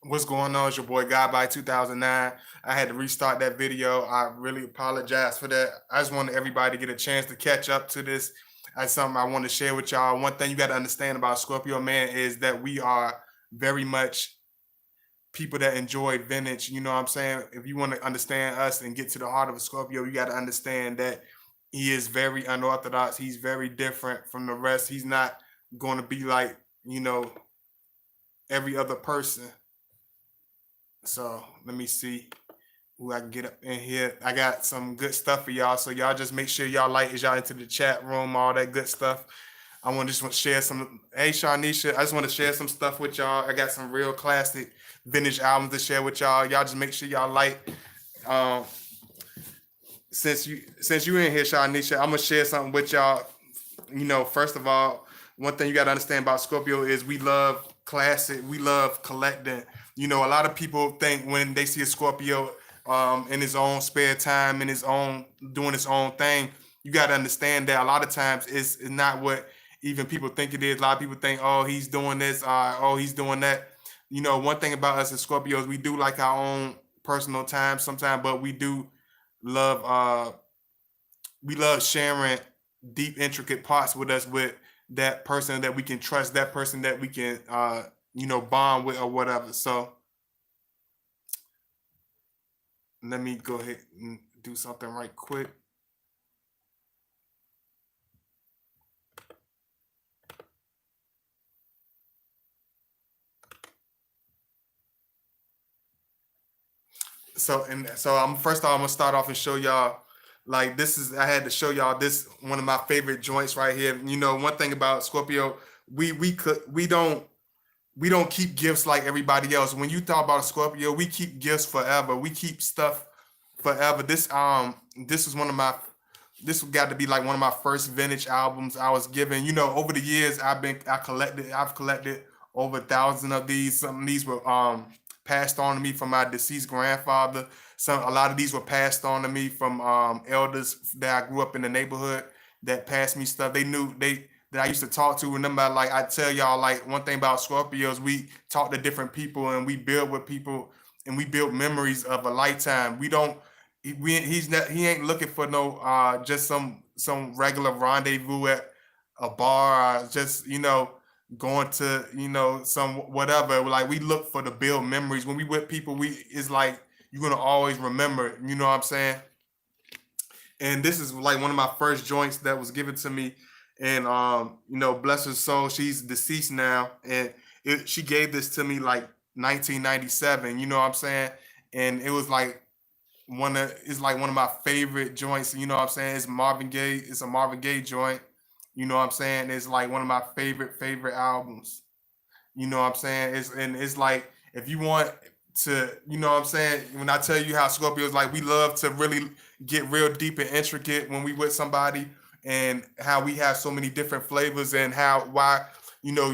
What's going on? It's your boy God by 2009. I had to restart that video. I really apologize for that. I just wanted everybody to get a chance to catch up to this. That's something I want to share with y'all. One thing you got to understand about Scorpio man is that we are very much people that enjoy vintage. You know what I'm saying? If you want to understand us and get to the heart of a Scorpio, you got to understand that he is very unorthodox. He's very different from the rest. He's not going to be like, you know, every other person. So let me see who I can get up in here. I got some good stuff for y'all. So y'all just make sure y'all like as y'all into the chat room, all that good stuff. I want to just want to share some. Hey, Shanisha, I just want to share some stuff with y'all. I got some real classic vintage albums to share with y'all. Y'all just make sure y'all like. Um, since you in here, Shanisha, I'm gonna share something with y'all. You know, first of all, one thing you got to understand about Scorpio is we love classic, we love collecting. You know, a lot of people think when they see a Scorpio in his own spare time, in his own doing his own thing, you got to understand that a lot of times it's not what even people think it is. A lot of people think, oh, he's doing this, oh, he's doing that. You know, one thing about us as Scorpios, we do like our own personal time sometimes, but we do love we love sharing deep, intricate parts with us with that person that we can trust, that person that we can, bond with or whatever. So let me go ahead and do something right quick. So I'm first off, I'm gonna start off and show y'all like this is I had to show y'all this one of my favorite joints right here. You know, one thing about Scorpio, we don't keep gifts like everybody else. When you talk about a Scorpio, we keep gifts forever. We keep stuff forever. This is one of my this got to be like one of my first vintage albums I was given. You know, over the years I've collected over thousands of these. Some of these were passed on to me from my deceased grandfather. A lot of these were passed on to me from elders that I grew up in the neighborhood that passed me stuff. They knew they that I used to talk to. Remember, like I tell y'all, like one thing about Scorpios, we talk to different people and we build with people and we build memories of a lifetime. We don't. He's not. He ain't looking for no just some regular rendezvous at a bar. Or just going to some whatever. Like we look for the build memories when we with people. We it's like you're gonna always remember. You know what I'm saying? And this is like one of my first joints that was given to me. And bless her soul, she's deceased now, and she gave this to me like 1997. You know what I'm saying? And it was like one of my favorite joints. You know what I'm saying? It's Marvin Gaye. It's a Marvin Gaye joint. You know what I'm saying? It's like one of my favorite albums. You know what I'm saying? It's like if you want to, you know what I'm saying? When I tell you how Scorpios like we love to really get real deep and intricate when we with somebody and how we have so many different flavors and how why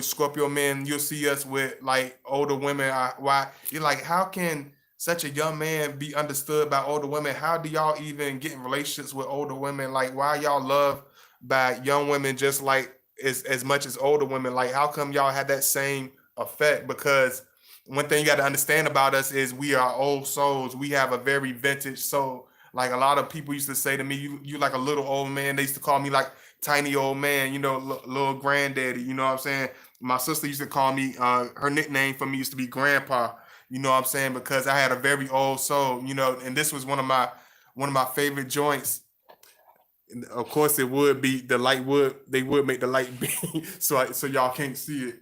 Scorpio men you'll see us with like older women why you're like how can such a young man be understood by older women? How do y'all even get in relationships with older women? Like why y'all love by young women just like as much as older women? Like how come y'all had that same effect? Because one thing you got to understand about us is we are old souls. We have a very vintage soul. Like a lot of people used to say to me, you like a little old man. They used to call me like tiny old man, little granddaddy. You know what I'm saying? My sister used to call me, her nickname for me used to be grandpa. You know what I'm saying? Because I had a very old soul, and this was one of my favorite joints. And of course, it would be the light would they would make the light be so y'all can't see it.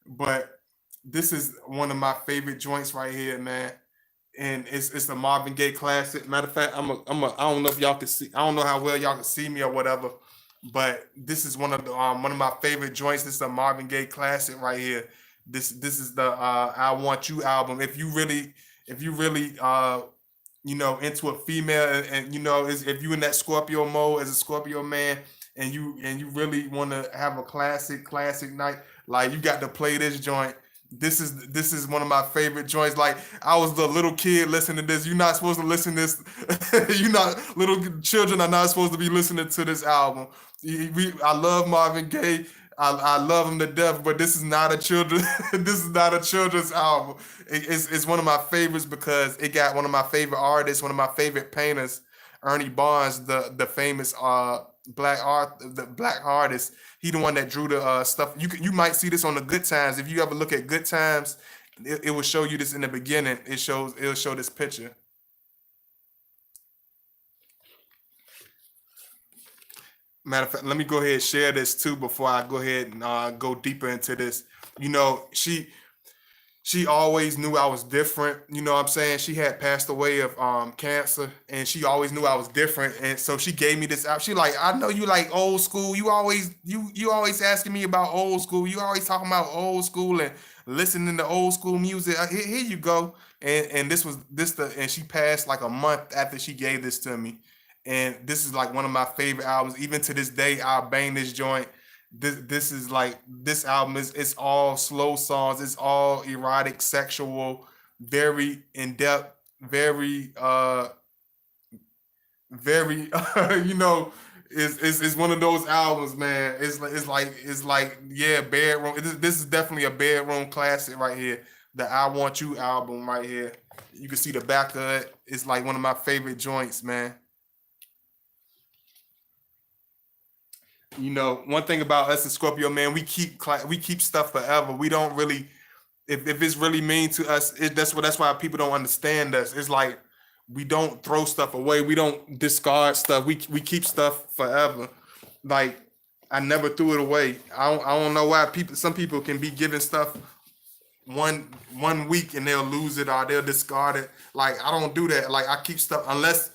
But this is one of my favorite joints right here, man. And it's a Marvin Gaye classic. Matter of fact, I don't know if y'all can see. I don't know how well y'all can see me or whatever. But this is one of my favorite joints. This is a Marvin Gaye classic right here. This is the I Want You album. If you really into a female and if you in that Scorpio mode as a Scorpio man and you really want to have a classic night, like you got to play this joint. This is one of my favorite joints. Like I was the little kid listening to this. You're not supposed to listen to this. You not little children are not supposed to be listening to this album. I love Marvin Gaye. I love him to death, but this is not a children. This is not a children's album. It's one of my favorites because it got one of my favorite artists, one of my favorite painters, Ernie Barnes, the famous the black artist. He the one that drew the stuff. You might see this on the Good Times. If you ever look at Good Times, it will show you this in the beginning. It'll show this picture. Matter of fact, let me go ahead and share this too before I go ahead and go deeper into this. You know, she always knew I was different. You know what I'm saying? She had passed away of cancer, and she always knew I was different. And so she gave me this out. She like, I know you like old school. You always asking me about old school. You always talking about old school and listening to old school music. Here you go. And this was this the and she passed like a month after she gave this to me. And this is like one of my favorite albums. Even to this day, I'll bang this joint. This is like this album is it's all slow songs, it's all erotic, sexual, very in depth, very you know, is one of those albums, man. It's like yeah, bedroom. This is definitely a bedroom classic right here. The I Want You album right here. You can see the back of it. It's like one of my favorite joints, man. You know, one thing about us in Scorpio, man, we keep stuff forever. We don't really, if it's really mean to us, that's why people don't understand us. It's like we don't throw stuff away. We don't discard stuff. We keep stuff forever. Like I never threw it away. I don't know why some people can be given stuff one week and they'll lose it or they'll discard it. Like I don't do that. Like I keep stuff unless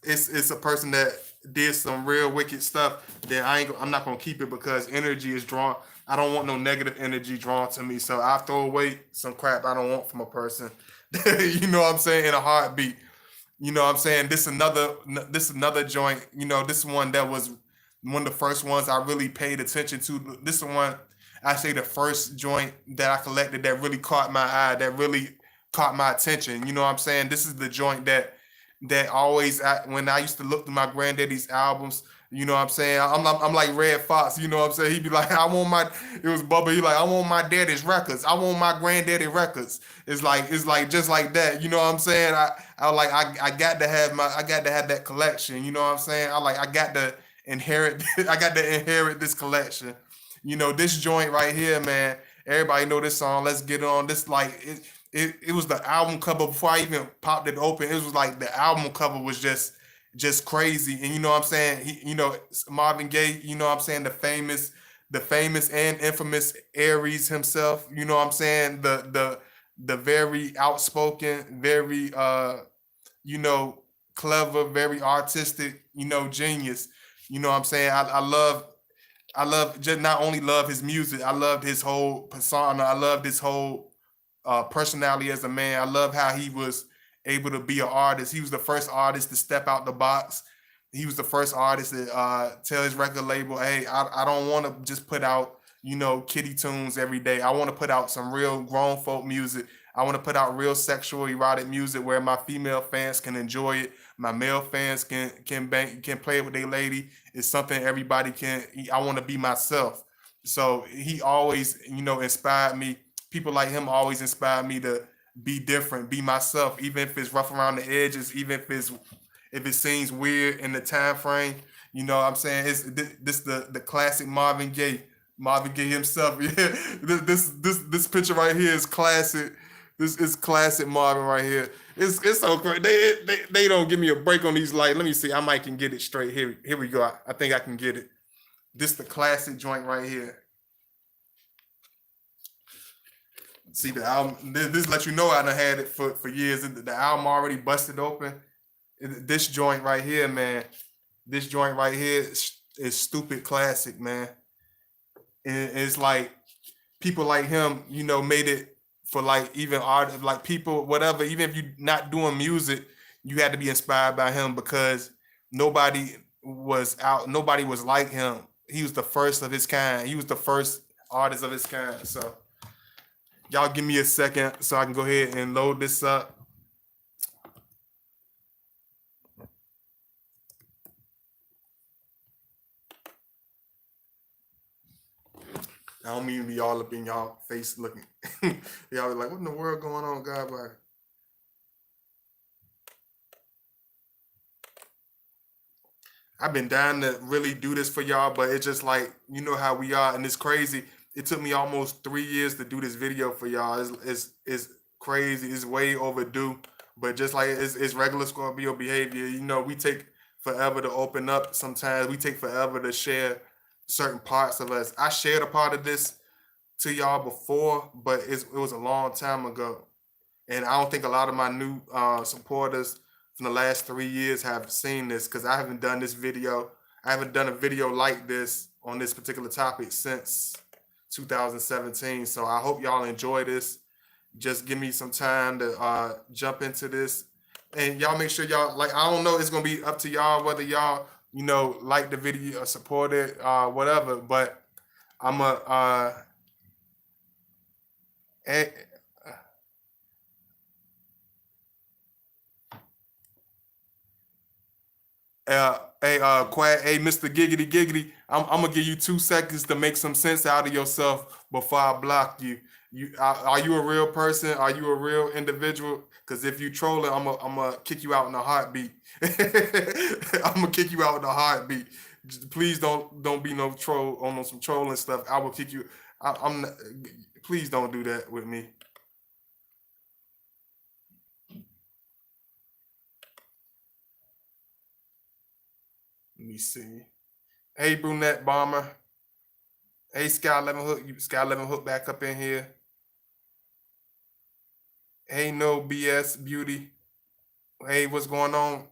it's a person that did some real wicked stuff, then I'm not gonna keep it because energy is drawn. I don't want no negative energy drawn to me, so I throw away some crap I don't want from a person. You know what I'm saying? In a heartbeat. You know what I'm saying? This another joint. You know, this one that was one of the first ones I really paid attention to. This one I say the first joint that I collected that really caught my eye, that really caught my attention. You know what I'm saying? This is the joint that always when I used to look through my granddaddy's albums, you know what I'm saying? I'm like Red Fox, you know what I'm saying? He'd be like, I want my it was Bubba, he like, I want my daddy's records. I want my granddaddy records. It's like just like that, you know what I'm saying? I got to have that collection, you know what I'm saying? I got to inherit I got to inherit this collection. You know, this joint right here, man. Everybody know this song. Let's get on. This like it was the album cover before I even popped it open. It was like the album cover was just crazy. And you know what I'm saying? You know, Marvin Gaye, you know what I'm saying, the famous and infamous Aries himself, you know what I'm saying? The very outspoken, very you know, clever, very artistic, you know, genius. You know what I'm saying? I love just not only love his music, I loved his whole persona. I loved his whole personality as a man. I love how he was able to be an artist. He was the first artist to step out the box. He was the first artist to tell his record label, "Hey, I don't want to just put out, you know, kiddie tunes every day. I want to put out some real grown folk music. I want to put out real sexual erotic music where my female fans can enjoy it. My male fans can play it with their lady. It's something everybody can. I want to be myself." So he always, you know, inspired me. People like him always inspired me to be different, be myself, even if it's rough around the edges, even if it seems weird in the time frame. You know what I'm saying? It's this the classic Marvin Gaye himself. Yeah, this picture right here is classic. This is classic Marvin right here. It's so great. They don't give me a break on these lights. Let me see. I might can get it straight. Here we go. I think I can get it. This the classic joint right here. See the album. This let you know I done had it for years. The album already busted open. This joint right here, man. This joint right here is stupid classic, man. And it's like people like him, you know, made it for like even art, like people, whatever. Even if you're not doing music, you had to be inspired by him because nobody nobody was like him. He was the first of his kind. He was the first artist of his kind. So y'all give me a second so I can go ahead and load this up. I don't mean to be all up in y'all face looking. Y'all be like, what in the world going on, God? Body? I've been dying to really do this for y'all, but it's just like, you know how we are, and it's crazy. It took me almost 3 years to do this video for y'all. It's crazy. It's way overdue. But just like it's regular Scorpio behavior, you know, we take forever to open up. Sometimes we take forever to share certain parts of us. I shared a part of this to y'all before, but it was a long time ago. And I don't think a lot of my new supporters from the last 3 years have seen this because I haven't done this video. I haven't done a video like this on this particular topic since 2017. So I hope y'all enjoy this. Just give me some time to jump into this. And y'all make sure y'all, like, I don't know, it's going to be up to y'all whether y'all, you know, like the video or support it, whatever. But I'm a, hey, Mr. Giggity Giggity, I'm gonna give you 2 seconds to make some sense out of yourself before I block you. Are you a real person? Are you a real individual? Because if you trolling, I'm gonna kick you out in a heartbeat. I'm gonna kick you out in a heartbeat. Please don't be no troll on some trolling stuff. I will kick you. I'm not, please don't do that with me. Let me see. Hey, Brunette Bomber. Hey, Sky 11 Hook. Sky 11 Hook back up in here. Hey, no BS Beauty. Hey, what's going on?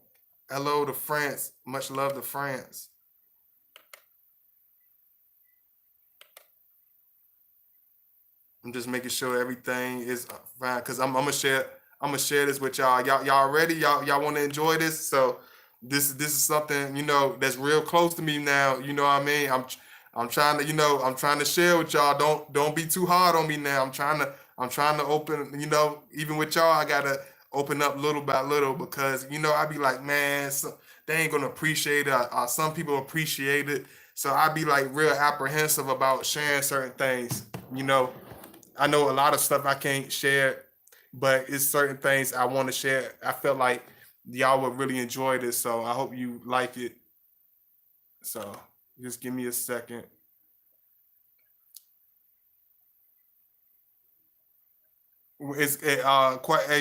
Hello to France. Much love to France. I'm just making sure everything is fine because I'm gonna share this with y'all. Y'all ready? Y'all want to enjoy this? So this is something, you know, that's real close to me now. You know what I mean? I'm trying to, you know, I'm trying to share with y'all. Don't be too hard on me now. I'm trying to open, you know, even with y'all, I gotta open up little by little because, you know, I be like, man, they ain't gonna appreciate it. Some people appreciate it. So I be like real apprehensive about sharing certain things. You know, I know a lot of stuff I can't share, but it's certain things I want to share. I felt like y'all would really enjoy this, so I hope you like it. So just give me a second. It's hey,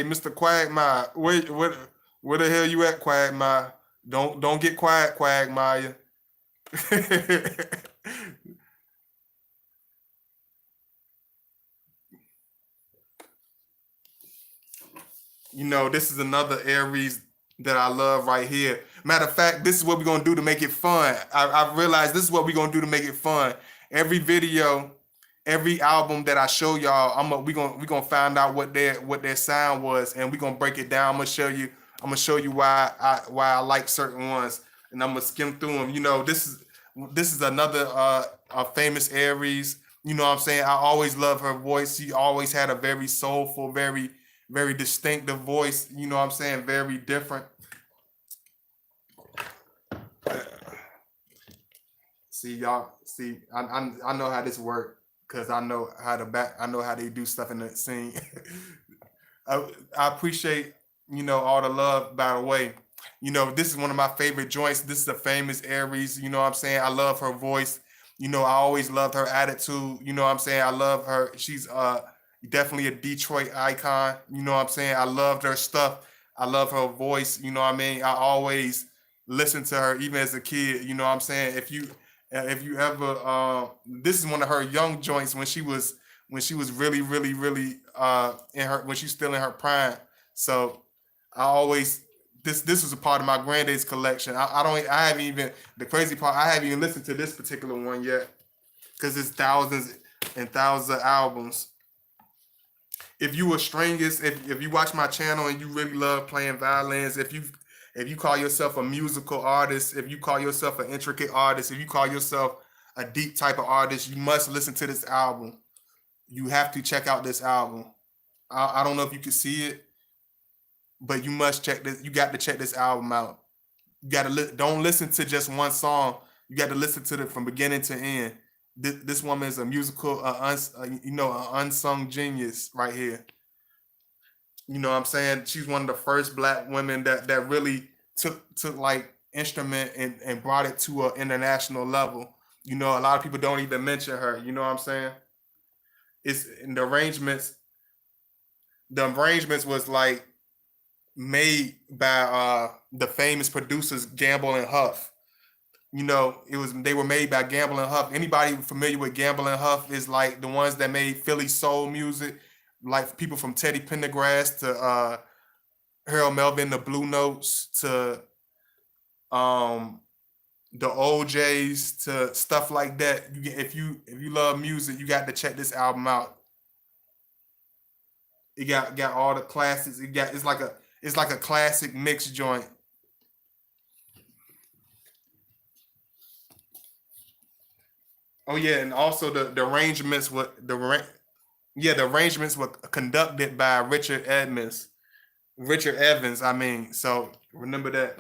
Mr. Quagmire. Where the hell you at, Quagmire? Don't get quiet, Quagmire. You know, this is another Aries that I love right here. Matter of fact, this is what we're gonna do to make it fun. I realized this is what we're gonna do to make it fun. Every video, every album that I show y'all, we gonna find out what their sound was, and we gonna break it down. I'm gonna show you why I like certain ones, and I'm gonna skim through them. You know, this is another a famous Aries. You know what I'm saying? I always love her voice. She always had a very soulful, very distinctive voice. You know what I'm saying? Very different. See y'all. See, I know how this work because I know how they do stuff in the scene. I appreciate, you know, all the love. By the way, you know, this is one of my favorite joints. This is a famous Aries. You know what I'm saying? I love her voice. You know, I always loved her attitude. You know what I'm saying? I love her. She's definitely a Detroit icon. You know what I'm saying? I loved her stuff. I love her voice. You know what I mean? I always listened to her even as a kid. You know what I'm saying? If you ever this is one of her young joints when she was really in her when she's still in her prime. So I always this was a part of my granddad's collection. I haven't even the crazy part I haven't even listened to this particular one yet because it's thousands and thousands of albums. If you a stringist, if you watch my channel and you really love playing violins, if you call yourself a musical artist, if you call yourself an intricate artist, if you call yourself a deep type of artist, you must listen to this album. You have to check out this album. I don't know if you can see it, but you must check this. You got to check this album out. You got to don't listen to just one song. You got to listen to it from beginning to end. This woman is a musical, an unsung genius right here. You know what I'm saying? She's one of the first black women that really took like instrument and brought it to an international level. You know, a lot of people don't even mention her. You know what I'm saying? It's in the arrangements. The arrangements was like made by the famous producers Gamble and Huff. You know, they were made by Gamble and Huff. Anybody familiar with Gamble and Huff is like the ones that made Philly soul music, like people from Teddy Pendergrass to Harold Melvin, the Blue Notes to um the OJs to stuff like that. If you love music, you got to check this album out. It got all the classics. It's like a classic mix joint. Oh yeah, and also the arrangements were the arrangements were conducted by Richard Evans. I mean, so remember that.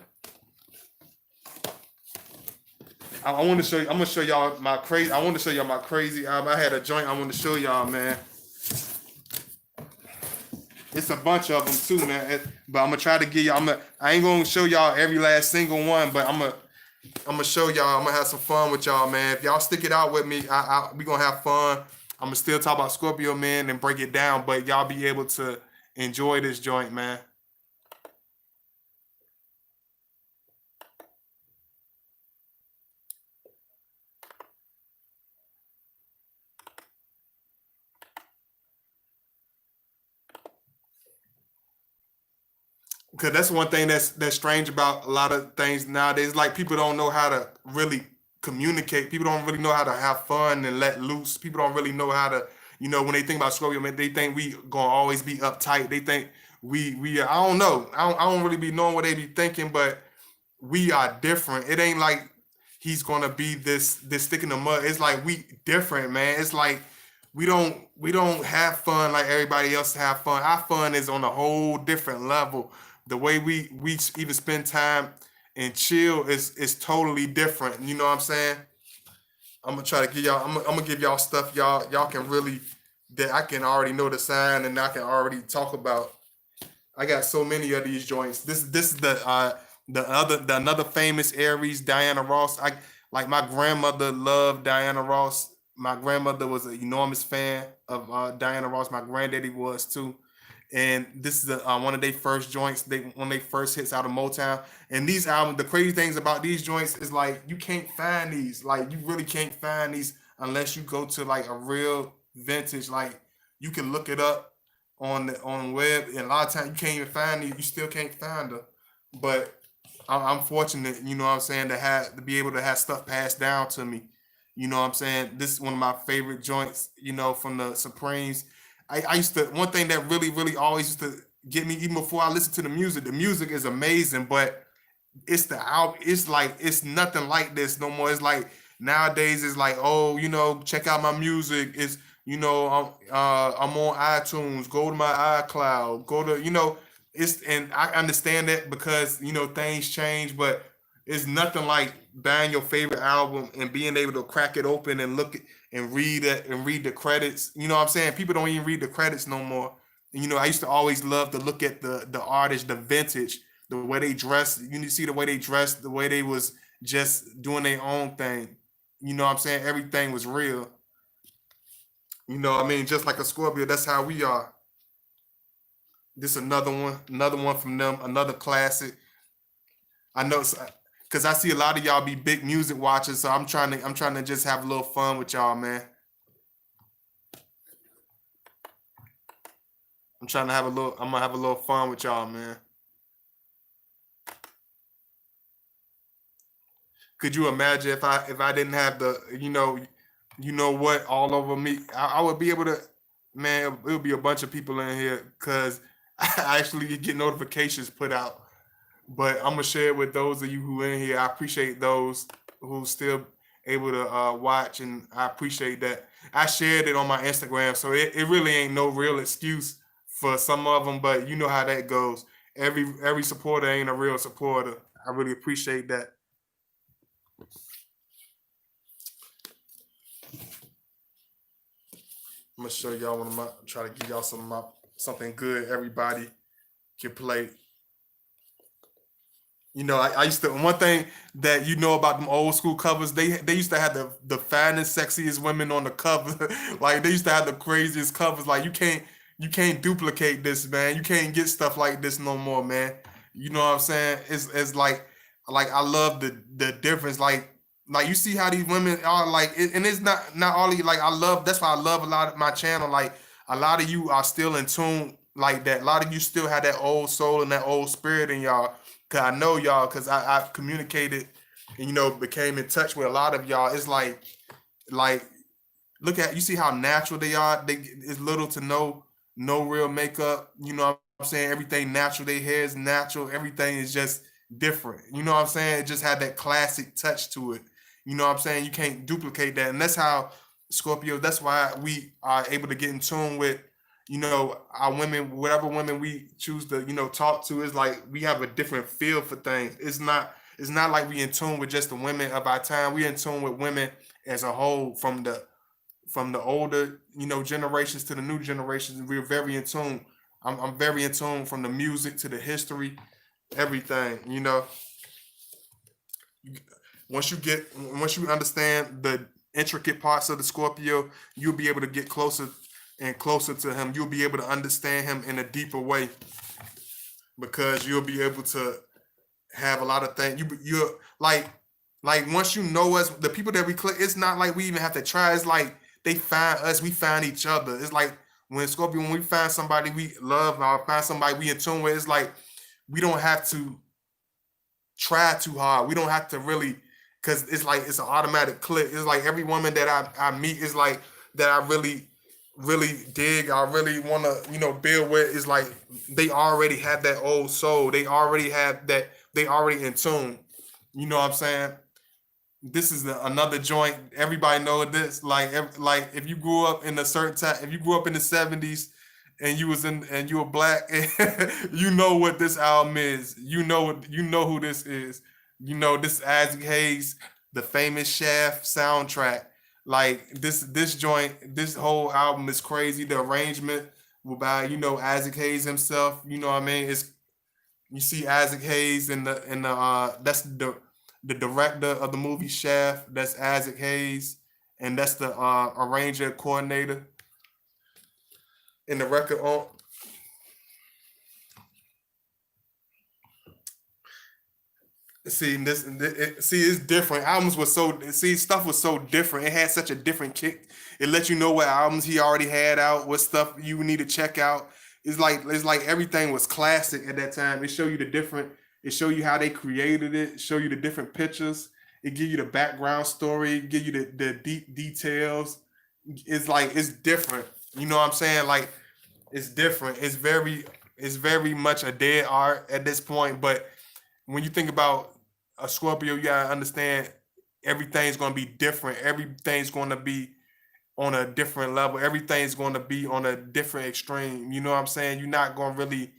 I want to show you. I'm gonna show y'all my crazy. I want to show y'all my crazy album. I had a joint. I want to show y'all, man. It's a bunch of them too, man. But I'm gonna try to give y'all. I ain't gonna show y'all every last single one, but I'm gonna show y'all. I'm gonna have some fun with y'all, man. If y'all stick it out with me, we gonna have fun. I'm gonna still talk about Scorpio, man, and break it down, but y'all be able to enjoy this joint, man. Because that's one thing that's strange about a lot of things nowadays. Like people don't know how to really communicate. People don't really know how to have fun and let loose. People don't really know how to, when they think about Scorpio, man, they think we gonna always be uptight. They think we I don't know. I don't really be knowing what they be thinking, but we are different. It ain't like he's gonna be this stick in the mud. It's like we different, man. It's like we don't have fun like everybody else have fun. Our fun is on a whole different level. The way we even spend time and chill is totally different. You know what I'm saying? I'm gonna try to give y'all. I'm gonna give y'all stuff y'all can really that I can already know the sign and I can already talk about. I got so many of these joints. This is the another famous Aries, Diana Ross. I like my grandmother loved Diana Ross. My grandmother was an enormous fan of Diana Ross. My granddaddy was too. And this is one of their first joints. One of their first hits out of Motown. And these albums, the crazy things about these joints is like you can't find these. Like you really can't find these unless you go to like a real vintage. Like you can look it up on the web, and a lot of times you can't even find it. You still can't find her. But I'm fortunate, you know what I'm saying, to be able to have stuff passed down to me. You know what I'm saying? This is one of my favorite joints, from the Supremes. I used to one thing that really, really always used to get me even before I listened to the music. The music is amazing, but it's the out. It's like it's nothing like this no more. It's like nowadays it's like, oh, check out my music. It's I'm on iTunes. Go to my iCloud. Go to it's and I understand that because things change, but it's nothing like buying your favorite album and being able to crack it open and look at and read it and read the credits. You know what I'm saying? People don't even read the credits no more. And, I used to always love to look at the artist, the vintage, the way they dressed. You need to see the way they dressed, the way they was just doing their own thing. You know what I'm saying? Everything was real. Just like a Scorpio, that's how we are. This another one from them, another classic. I know, because I see a lot of y'all be big music watchers, so I'm trying to just have a little fun with y'all, man. I'm gonna have a little fun with y'all, man. Could you imagine if I didn't have the what all over me? I would be able to, man. It would be a bunch of people in here because I actually get notifications put out. But I'm gonna share it with those of you who are in here. I appreciate those who still able to watch, and I appreciate that. I shared it on my Instagram, so it really ain't no real excuse for some of them, but you know how that goes. Every supporter ain't a real supporter. I really appreciate that. I'm gonna show y'all one of my try to give y'all something good everybody can play. I used to one thing that about them old school covers, they used to have the finest, sexiest women on the cover. Like they used to have the craziest covers. Like you can't duplicate this, man. You can't get stuff like this no more, man. You know what I'm saying? It's like I love the difference. Like you see how these women are and it's not only like I love. That's why I love a lot of my channel. Like a lot of you are still in tune like that. A lot of you still have that old soul and that old spirit in y'all. Cause I know y'all, cause I've communicated and became in touch with a lot of y'all. It's like look at you see how natural they are. They it's little to no real makeup. You know what I'm saying? Everything natural. Their hair is natural. Everything is just different. You know what I'm saying? It just had that classic touch to it. You know what I'm saying? You can't duplicate that. And that's how Scorpio, that's why we are able to get in tune with, our women, whatever women we choose to, talk to. Is like we have a different feel for things. It's not like we in tune with just the women of our time. We in tune with women as a whole, from the older, generations to the new generations. We're very in tune. I'm very in tune, from the music to the history, everything. Once you understand the intricate parts of the Scorpio, you'll be able to get closer and closer to him. You'll be able to understand him in a deeper way, because you'll be able to have a lot of things. You're like once you know us, the people that we click, it's not like we even have to try. It's like they find us, we find each other. It's like when we find somebody we love or find somebody we in tune with, it's like we don't have to try too hard. We don't have to really, because it's like it's an automatic click. It's like every woman that I meet is like that I really dig. I really want to build with. Is like they already have that old soul. They already have that. They already in tune. You know what I'm saying? This is another joint. Everybody know this. Like if you grew up in a certain time, if you grew up in the '70s and you were black, you know what this album is. You know who this is. This is Isaac Hayes, the famous Shaft soundtrack. Like this joint, this whole album is crazy. The arrangement by Isaac Hayes himself. You know what I mean? You see Isaac Hayes in the that's the director of the movie Shaft. That's Isaac Hayes, and that's the arranger coordinator in the record on. It's different. Albums was so stuff was so different. It had such a different kick. It let you know what albums he already had out, what stuff you need to check out. It's like everything was classic at that time. It show you the different. It show you how they created it. Show you the different pictures. It give you the background story. Give you the deep details. It's like it's different. You know what I'm saying? Like it's different. It's very much a dead art at this point. But when you think about a Scorpio, you gotta understand everything's gonna be different. Everything's gonna be on a different level. Everything's gonna be on a different extreme. You know what I'm saying? You're not gonna really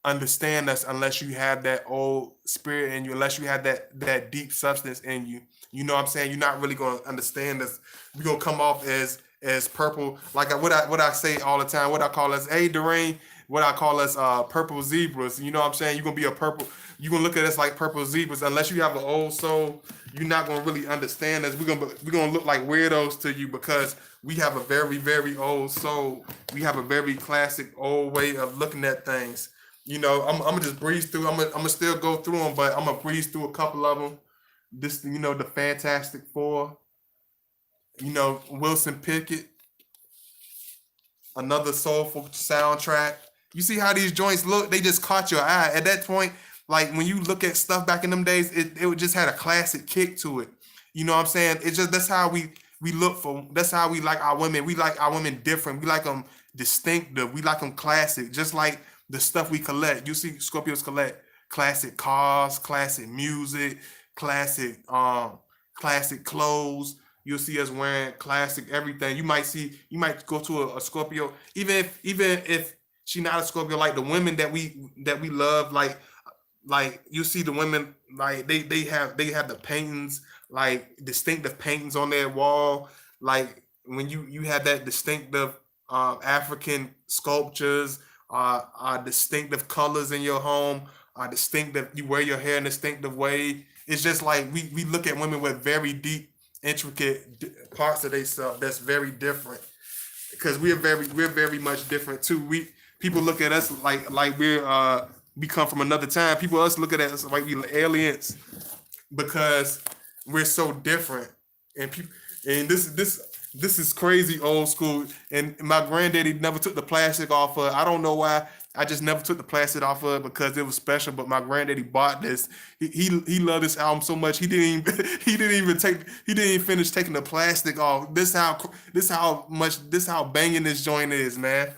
understand us unless you have that old spirit in you, unless you have that deep substance in you. You know what I'm saying? You're not really gonna understand us. We're gonna come off as purple, like what I say all the time. What I call us, hey Doreen, what I call us purple zebras. You know what I'm saying? You're gonna be a purple. You're gonna look at us like purple zebras. Unless you have an old soul, you're not gonna really understand us. We're gonna look like weirdos to you, because we have a very, very old soul. We have a very classic old way of looking at things. I'm gonna just breeze through. I'm gonna still go through them, but I'm gonna breeze through a couple of them. This, the Fantastic Four. Wilson Pickett, another soulful soundtrack. You see how these joints look? They just caught your eye. At that point, like when you look at stuff back in them days, it just had a classic kick to it. You know what I'm saying? It's just that's how we look for. That's how we like our women. We like our women different. We like them distinctive. We like them classic. Just like the stuff we collect. You see, Scorpios collect classic cars, classic music, classic clothes. You'll see us wearing classic everything. You might go to a Scorpio, even if she not a Scorpio, like the women that we love, like you see the women, like they have the paintings, like distinctive paintings on their wall, like when you have that distinctive African sculptures, distinctive colors in your home, distinctive, you wear your hair in a distinctive way. It's just like we look at women with very deep, intricate parts of themselves that's very different because we're very much different too. We people look at us like we come from another time. People us look at us like we aliens because we're so different. And people and this is crazy old school. And my granddaddy never took the plastic off of. I don't know why. I just never took the plastic off of it because it was special. But my granddaddy bought this. He loved this album so much he didn't even finish taking the plastic off. This how banging this joint is, man.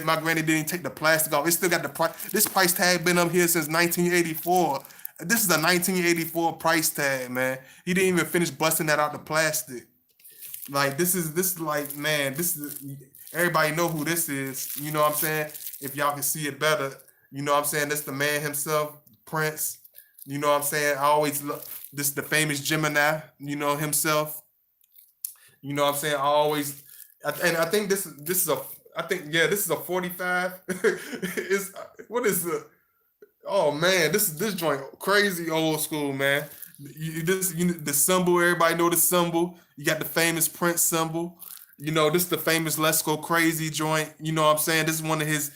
My granddaddy didn't take the plastic off. It still got the price. This price tag been up here since 1984. This is a 1984 price tag, man. He didn't even finish busting that out the plastic. Like this is like, man, this is everybody know who this is. You know what I'm saying? If y'all can see it better, you know what I'm saying? That's the man himself, Prince. You know what I'm saying? I always look this the famous Gemini, you know, himself. You know what I'm saying? And I think this is a I think yeah, this is a 45. Is what is the Oh man, this joint crazy old school, man. The symbol, everybody know the symbol. You got the famous Prince symbol. You know, this the famous Let's Go Crazy joint. You know what I'm saying? This is one of his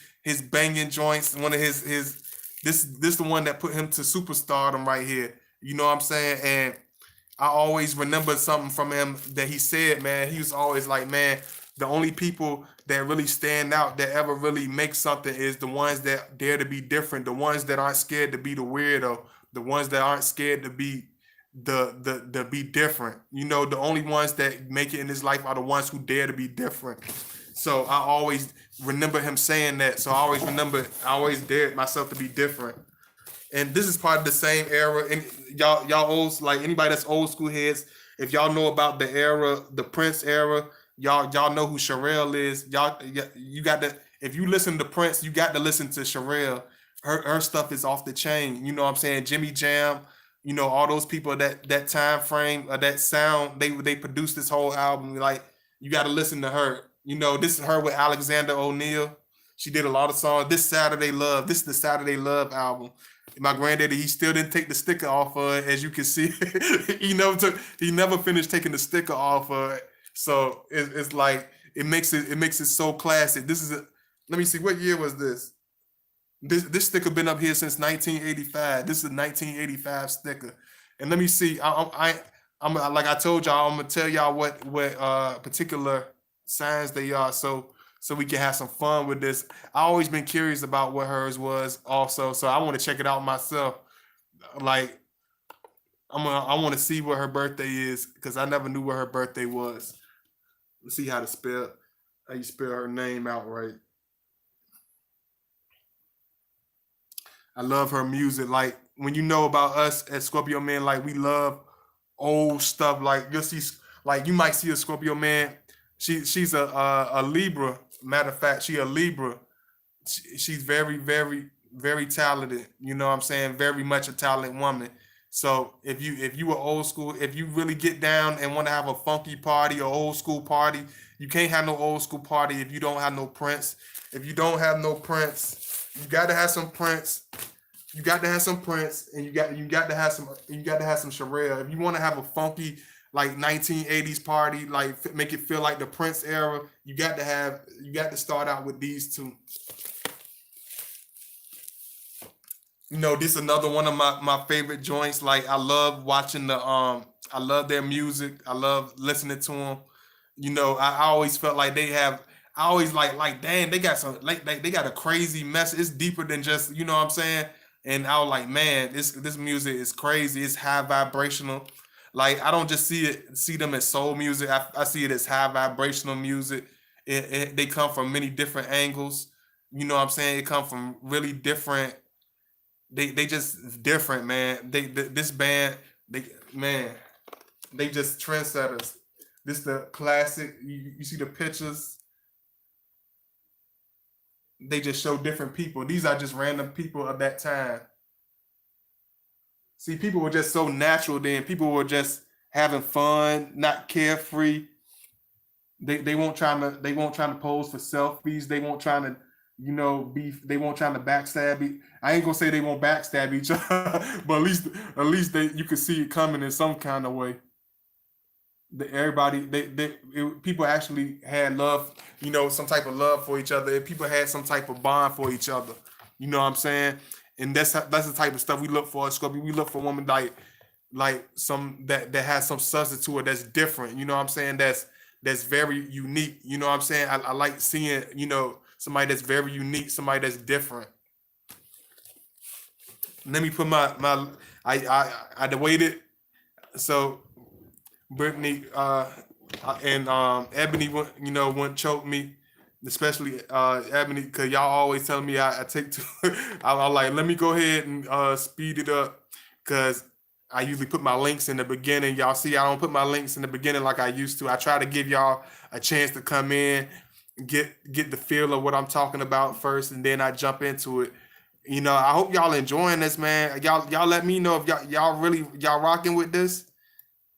banging joints. One of his this the one that put him to superstardom right here. You know what I'm saying? And I always remember something from him that he said, man. He was always like, man, the only people that really stand out that ever really make something is the ones that dare to be different, the ones that aren't scared to be the weirdo, the ones that aren't scared to be the be different. You know, the only ones that make it in this life are the ones who dare to be different. So I always remember him saying that. So I always dared myself to be different. And this is part of the same era. And y'all old like anybody that's old school heads, if y'all know about the era, the Prince era, y'all know who Sherelle is. You got to if you listen to Prince, you got to listen to Sherelle. Her stuff is off the chain. You know what I'm saying? Jimmy Jam, you know, all those people that time frame, that sound, they produced this whole album. Like you got to listen to her. You know, this is her with Alexander O'Neal. She did a lot of songs. This is the Saturday Love album. My granddaddy, he still didn't take the sticker off of it, as you can see. He never finished taking the sticker off of it. So it's like it makes it so classic. Let me see, what year was this? This sticker been up here since 1985. This is a 1985 sticker. And let me see. I'm like I told y'all, I'm gonna tell y'all what particular signs they are. So we can have some fun with this. I always been curious about what hers was also, so I want to check it out myself. Like I want to see what her birthday is because I never knew what her birthday was. Let's see how you spell her name out right. I love her music. Like when you know about us as Scorpio men, like we love old stuff. Like you'll see, like you might see a Scorpio man. She's a Libra. Matter of fact, she a Libra. She's very talented. You know what I'm saying? Very much a talented woman. So if you were old school, if you really get down and want to have a funky party or old school party, you can't have no old school party if you don't have no Prince. If you don't have no Prince, you got to have some Prince. You got to have some Prince, and you got to have some Sherelle. If you want to have a funky like 1980s party, like make it feel like the Prince era, you got to start out with these two. You know, this is another one of my favorite joints. Like I love watching I love their music. I love listening to them. You know, I always felt like I always like dang, they got some like they got a crazy message. It's deeper than just, you know what I'm saying? And I was like, man, this music is crazy. It's high vibrational. Like I don't just see them as soul music. I see it as high vibrational music. They come from many different angles. You know what I'm saying? It come from really different. They just different, man. This band, they man, they just trendsetters. This the classic. You see the pictures. They just show different people. These are just random people of that time. See, people were just so natural then. People were just having fun, not carefree. They won't trying to pose for selfies. They won't trying to, be. They won't trying to backstab. I ain't gonna say they won't backstab each other, but at least you can see it coming in some kind of way. Everybody, people actually had love, some type of love for each other. People had some type of bond for each other. You know what I'm saying? And that's the type of stuff we look for at Scorpio. We look for women like some that has some substance to it that's different. You know what I'm saying? That's very unique. You know what I'm saying? I like seeing, somebody that's very unique, somebody that's different. Let me put my I waited. So Brittany and Ebony, wouldn't choke me, especially Ebony, because y'all always tell me I take too. I'm like, let me go ahead and speed it up, because I usually put my links in the beginning. Y'all see, I don't put my links in the beginning like I used to. I try to give y'all a chance to come in, get the feel of what I'm talking about first, and then I jump into it. I hope y'all enjoying this, man. Y'all let me know if y'all rocking with this.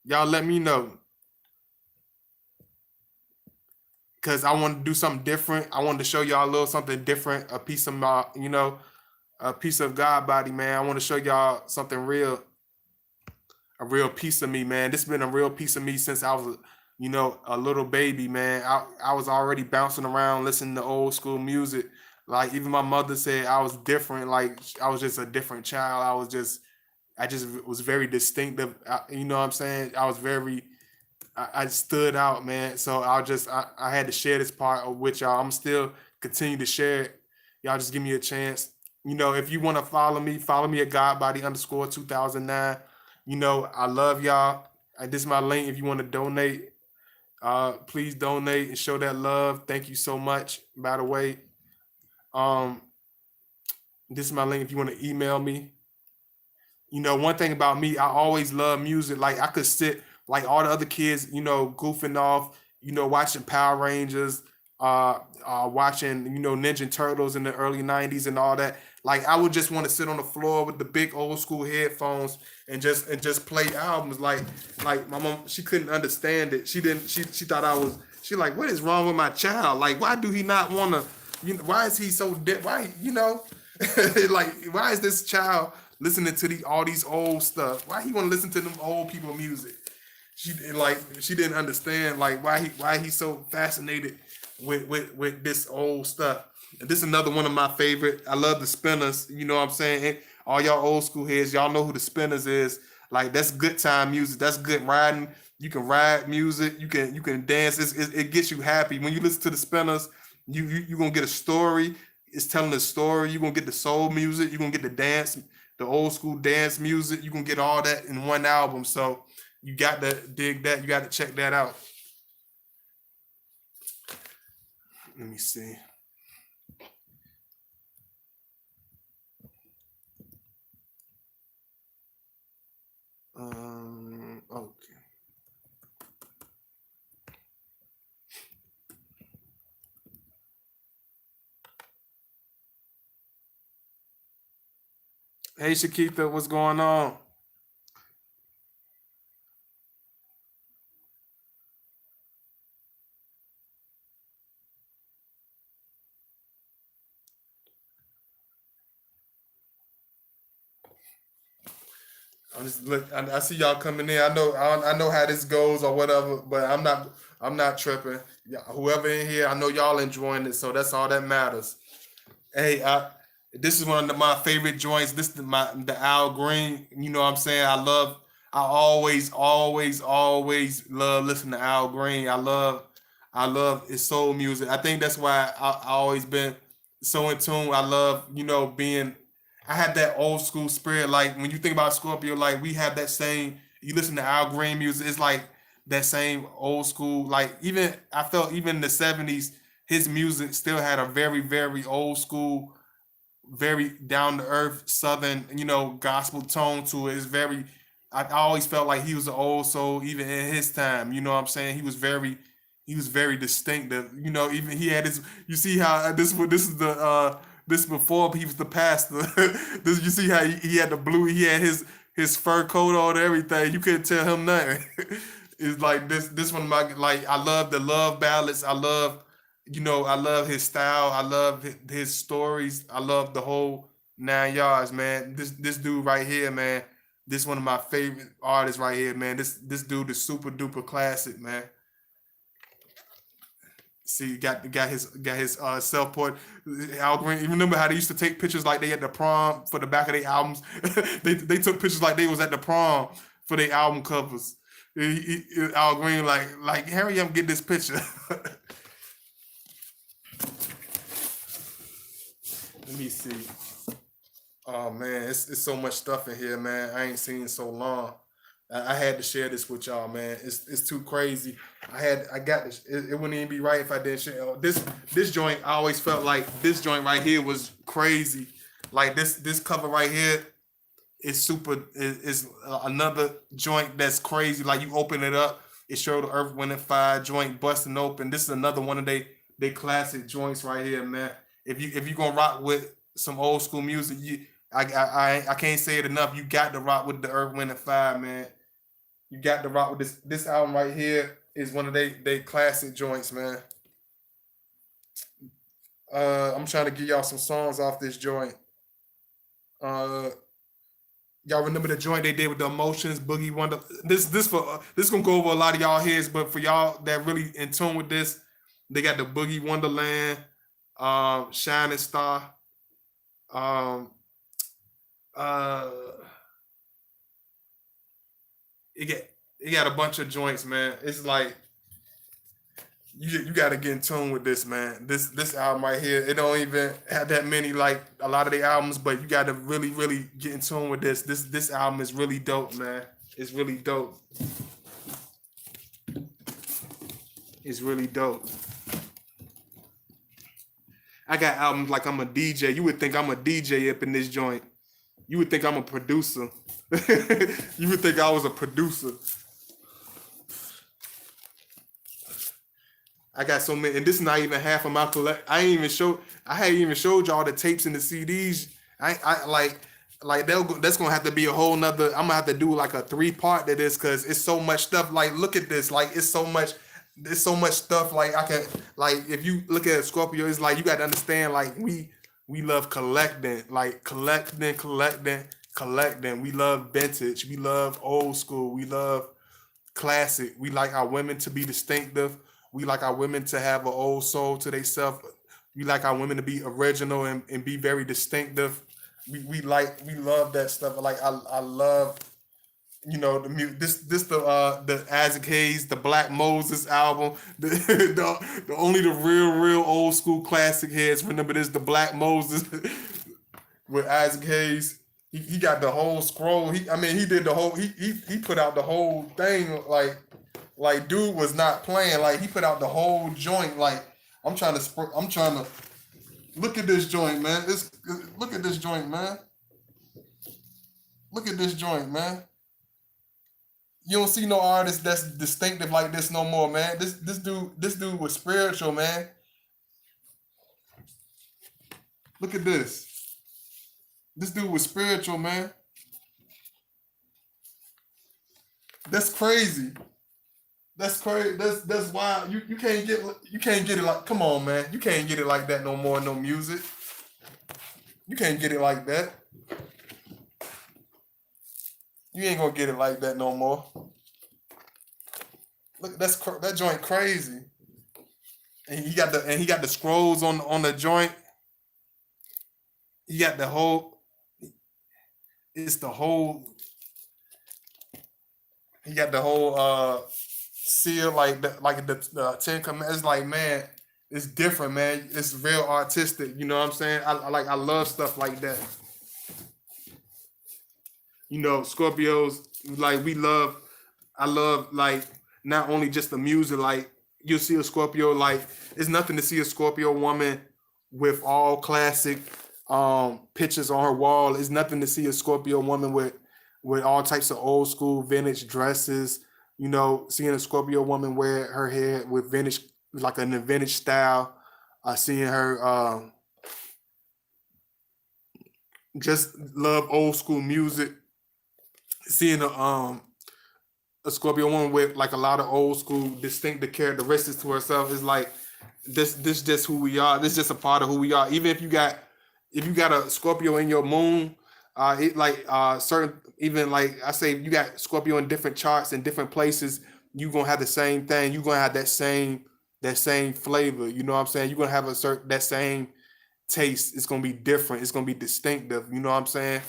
Y'all let me know, because I want to do something different. I wanted to show y'all a little something different, a piece of my, a piece of God body, man. I want to show y'all something real, a real piece of me, man. This has been a real piece of me since I was, a little baby, man. I was already bouncing around listening to old school music. Like, even my mother said I was different. Like, I was just a different child. I just was very distinctive. You know what I'm saying? I stood out, man. So I had to share this part with y'all. I'm still continue to share it. Y'all just give me a chance. If you want to follow me at Godbody_2009. I love y'all. This is my link. If you want to donate, please donate and show that love. Thank you so much. By the way, um, this is my link. If you want to email me. One thing about me, I always love music. Like, I could sit like all the other kids, goofing off, watching Power Rangers, watching, Ninja Turtles in the early 90s and all that. Like, I would just want to sit on the floor with the big old school headphones and just play albums. Like my mom, she couldn't understand it. She thought I was, she like, what is wrong with my child? Like, why do he not want to, why is he so why, like, why is this child listening to all these old stuff? Why he want to listen to them old people music? She didn't understand like why he's so fascinated with this old stuff. And this is another one of my favorite. I love the Spinners. You know what I'm saying? And all y'all old school heads, y'all know who the Spinners is. Like, that's good time music. That's good riding. You can ride music. You can dance. It gets you happy when you listen to the Spinners. You gonna get a story. It's telling a story. You gonna get the soul music. You gonna get the dance, the old school dance music. You gonna get all that in one album. So you got to dig that. You got to check that out. Let me see. Okay. Hey, Shakita, what's going on? I'm just look. I see y'all coming in. I know how this goes or whatever, but I'm not tripping. Yeah, whoever in here, I know y'all enjoying it, so that's all that matters. Hey, this is one of my favorite joints. This is the Al Green. You know what I'm saying? I always love listening to Al Green. I love his soul music. I think that's why I always been so in tune. I love, being. I have that old school spirit. Like, when you think about Scorpio, like, we have that same. You listen to Al Green music, it's like that same old school. Like, even I felt even in the '70s, his music still had a very very old school, very down to earth Southern, gospel tone to it. It's very. I always felt like he was an old soul, even in his time. You know what I'm saying? He was very distinctive. Even he had his. You see how this is the this before he was the pastor. You see how he had the blue. He had his fur coat on and everything. You couldn't tell him nothing. It's like this one of my like I love the love ballads. I love I love his style. I love his stories. I love the whole 9 yards, man. This dude right here, man. This one of my favorite artists right here, man. This dude is super duper classic, man. See, got his self port. Al Green. You remember how they used to take pictures like they at the prom for the back of their albums? They took pictures like they was at the prom for their album covers. Al Green like hurry up, get this picture. Let me see. Oh man, it's so much stuff in here, man. I ain't seen so long. I had to share this with y'all, man. It's too crazy. I got this. It wouldn't even be right if I didn't share this joint. I always felt like this joint right here was crazy. Like this cover right here is super. Is another joint that's crazy. Like you open it up, it showed the Earth, Wind and Fire joint busting open. This is another one of they classic joints right here, man. If you gonna rock with some old school music, I can't say it enough. You got to rock with the Earth, Wind and Fire, man. You got to rock with this album right here is one of they classic joints, man. I'm trying to give y'all some songs off this joint. Uh, y'all remember the joint they did with the Emotions, Boogie Wonder? This gonna go over a lot of y'all heads, but for y'all that really in tune with this, they got the Boogie Wonderland, Shining Star, um, uh, it got a bunch of joints, man. It's like you got to get in tune with this, man. This album right here, it don't even have that many like a lot of the albums, but you got to really get in tune with this. This album is really dope, man. It's really dope. It's really dope. I got albums like I'm a DJ. You would think I'm a DJ up in this joint. You would think I'm a producer. You would think I was a producer. I got so many, and this is not even half of my collect. I hadn't even showed y'all the tapes and the CDs. I like that's gonna have to be a whole nother. I'm gonna have to do like a 3-part to this because it's so much stuff. Like, look at this. Like, it's so much. There's so much stuff. Like, I can like if you look at Scorpio, it's like you got to understand. Like we love collecting. Like collecting. We love vintage. We love old school. We love classic. We like our women to be distinctive. We like our women to have an old soul to themselves. We like our women to be original and be very distinctive. We love that stuff. Like I love, the music. This the Isaac Hayes, the Black Moses album. The only the real old school classic heads remember this, the Black Moses with Isaac Hayes. He got the whole scroll. He did the whole. He put out the whole thing like dude was not playing. Like he put out the whole joint. Like I'm trying to look at this joint, man. Look at this joint, man. Look at this joint, man. You don't see no artist that's distinctive like this no more, man. This dude was spiritual, man. Look at this. This dude was spiritual, man. That's crazy. That's crazy. That's wild. You can't get it like, come on, man. You can't get it like that no more in no music. You can't get it like that. You ain't gonna get it like that no more. Look, that joint crazy. And he got the scrolls on the joint. He got the whole. It's the whole. He got the whole seal the 10 Commandments. It's like, man, it's different, man. It's real artistic. You know what I'm saying? I love stuff like that. Scorpios, like I love like not only just the music, like you'll see a Scorpio, like it's nothing to see a Scorpio woman with all classic pictures on her wall. It's nothing to see a Scorpio woman with all types of old school vintage dresses. Seeing a Scorpio woman wear her hair with vintage, like a vintage style. Seeing her just love old school music. Seeing a Scorpio woman with like a lot of old school distinctive characteristics to herself. Is like this just who we are. This is just a part of who we are. Even if you got a Scorpio in your moon, it like certain, even like I say, you got Scorpio in different charts in different places, you gonna have the same thing. You gonna have that same flavor. You know what I'm saying? You're gonna have a certain that same taste. It's gonna be different. It's gonna be distinctive. You know what I'm saying?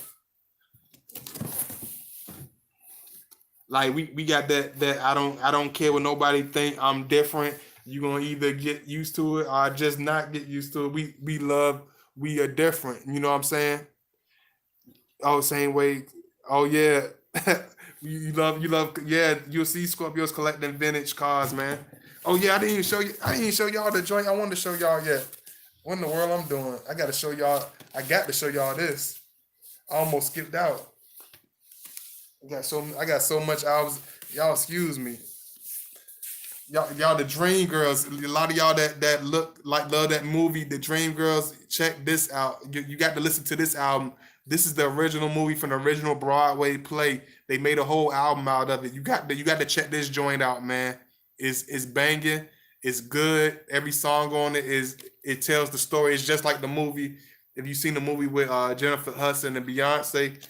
Like we got that I don't care what nobody think. I'm different. You gonna either get used to it or just not get used to it. We are different. You know what I'm saying? Oh, same way. Oh yeah. You love yeah, you'll see Scorpios collecting vintage cars, man. Oh yeah, I didn't even show y'all the joint I wanted to show y'all yet. What in the world I'm doing? I got to show y'all this. I almost skipped out. I got so much albums. Y'all excuse me. Y'all the Dream Girls. A lot of y'all that look like love that movie, The Dream Girls. Check this out. You got to listen to this album. This is the original movie from the original Broadway play. They made a whole album out of it. You got to check this joint out, man. It's banging. It's good. Every song on it tells the story. It's just like the movie. If you've seen the movie with Jennifer Hudson and Beyonce,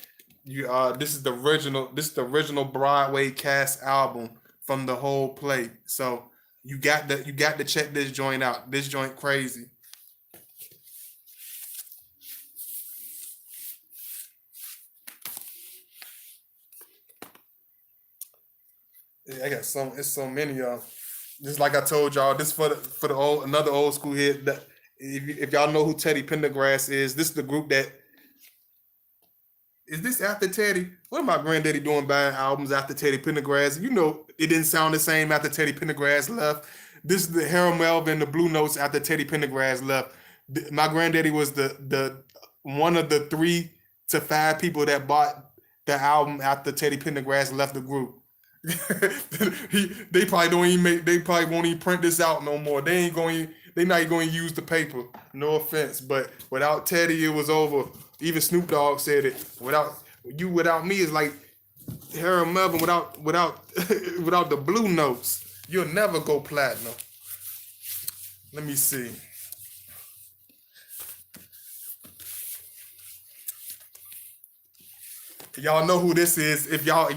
this is the original. This is the original Broadway cast album from the whole play. So you got to check this joint out. This joint crazy. Yeah, I got it's so many of them. Just like I told y'all, this for the old another old school hit. That if y'all know who Teddy Pendergrass is, this is the group that is this after Teddy? What am my granddaddy doing buying albums after Teddy Pendergrass? You know, it didn't sound the same after Teddy Pendergrass left. This is the Harold Melvin, the Blue Notes after Teddy Pendergrass left. My granddaddy was the one of the 3 to 5 people that bought the album after Teddy Pendergrass left the group. They probably don't even they probably won't even print this out no more. They not going to use the paper. No offense, but without Teddy, it was over. Even Snoop Dogg said it. Without me is like Harold Melvin without without the Blue Notes. You'll never go platinum. Let me see. Y'all know who this is. If y'all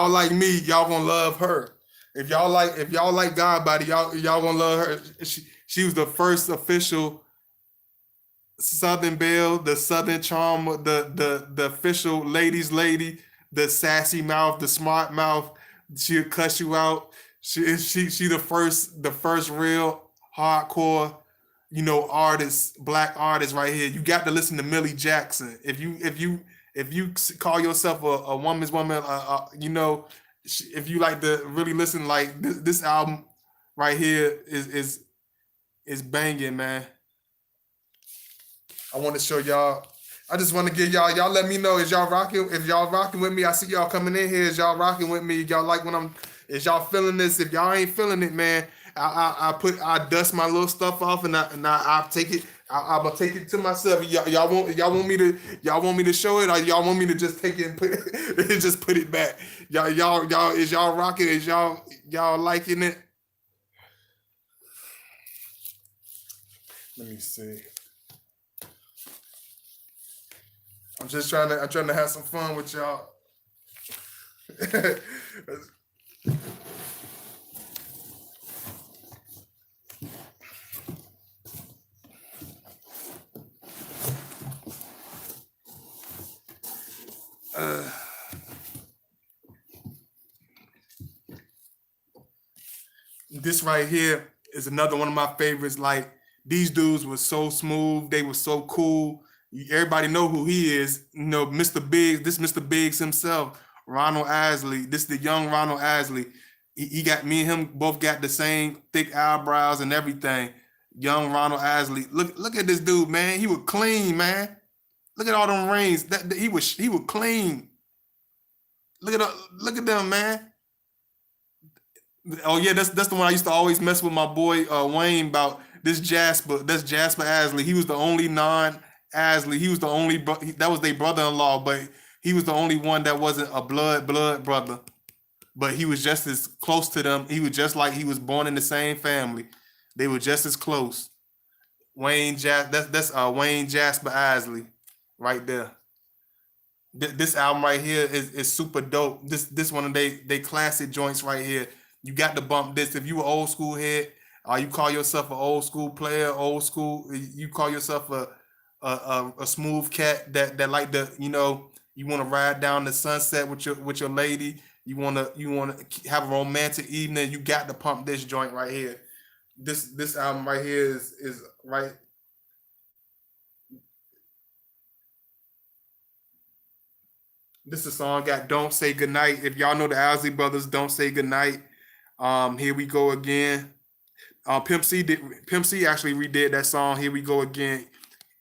like me, y'all gonna love her. If y'all like Godbody, y'all gonna love her. She was the first official Southern Belle, the Southern Charm, the official ladies lady, the sassy mouth, the smart mouth. She'll cuss you out. She the first real hardcore, artist, black artist right here. You got to listen to Millie Jackson. If you call yourself a woman's woman, if you like to really listen, like this album right here is banging, man. I want to show y'all. I just want to give y'all let me know, is y'all rocking? If y'all rocking with me, I see y'all coming in here. Is y'all rocking with me? Y'all like is y'all feeling this? If y'all ain't feeling it, man, I dust my little stuff off and I take it. I'm gonna take it to myself. Y'all want me to show it, or y'all want me to just take it and put it just put it back? Y'all is y'all rocking? Is y'all liking it? Let me see. I'm trying to have some fun with y'all. This right here is another one of my favorites. Like, these dudes were so smooth. They were so cool. Everybody know who he is. Mr. Biggs. This Mr. Biggs himself, Ronald Ashley. This is the young Ronald Ashley. He got me and him both got the same thick eyebrows and everything. Young Ronald Ashley. Look at this dude, man. He was clean, man. Look at all them rings. He was clean. Look at them, man. Oh yeah, that's the one I used to always mess with my boy Wayne about. This Jasper. That's Jasper Ashley. He was the only non-Ashley. He was the only that was their brother-in-law, but he was the only one that wasn't a blood brother. but he was just as close to them. He was just like he was born in the same family. They were just as close. That's Wayne Jasper Isley, right there. This album right here is super dope. This one of they classic joints right here. You got to bump this. If you an old school head, you call yourself an old school player, old school. You call yourself a smooth cat that like the you want to ride down the sunset with your lady. You want to have a romantic evening. You got to pump this joint right here. This album right here is right. This is a song got "Don't Say Goodnight." If y'all know the Owsley brothers, "Don't Say Goodnight." Here we go again. Pimp C actually redid that song. Here we go again.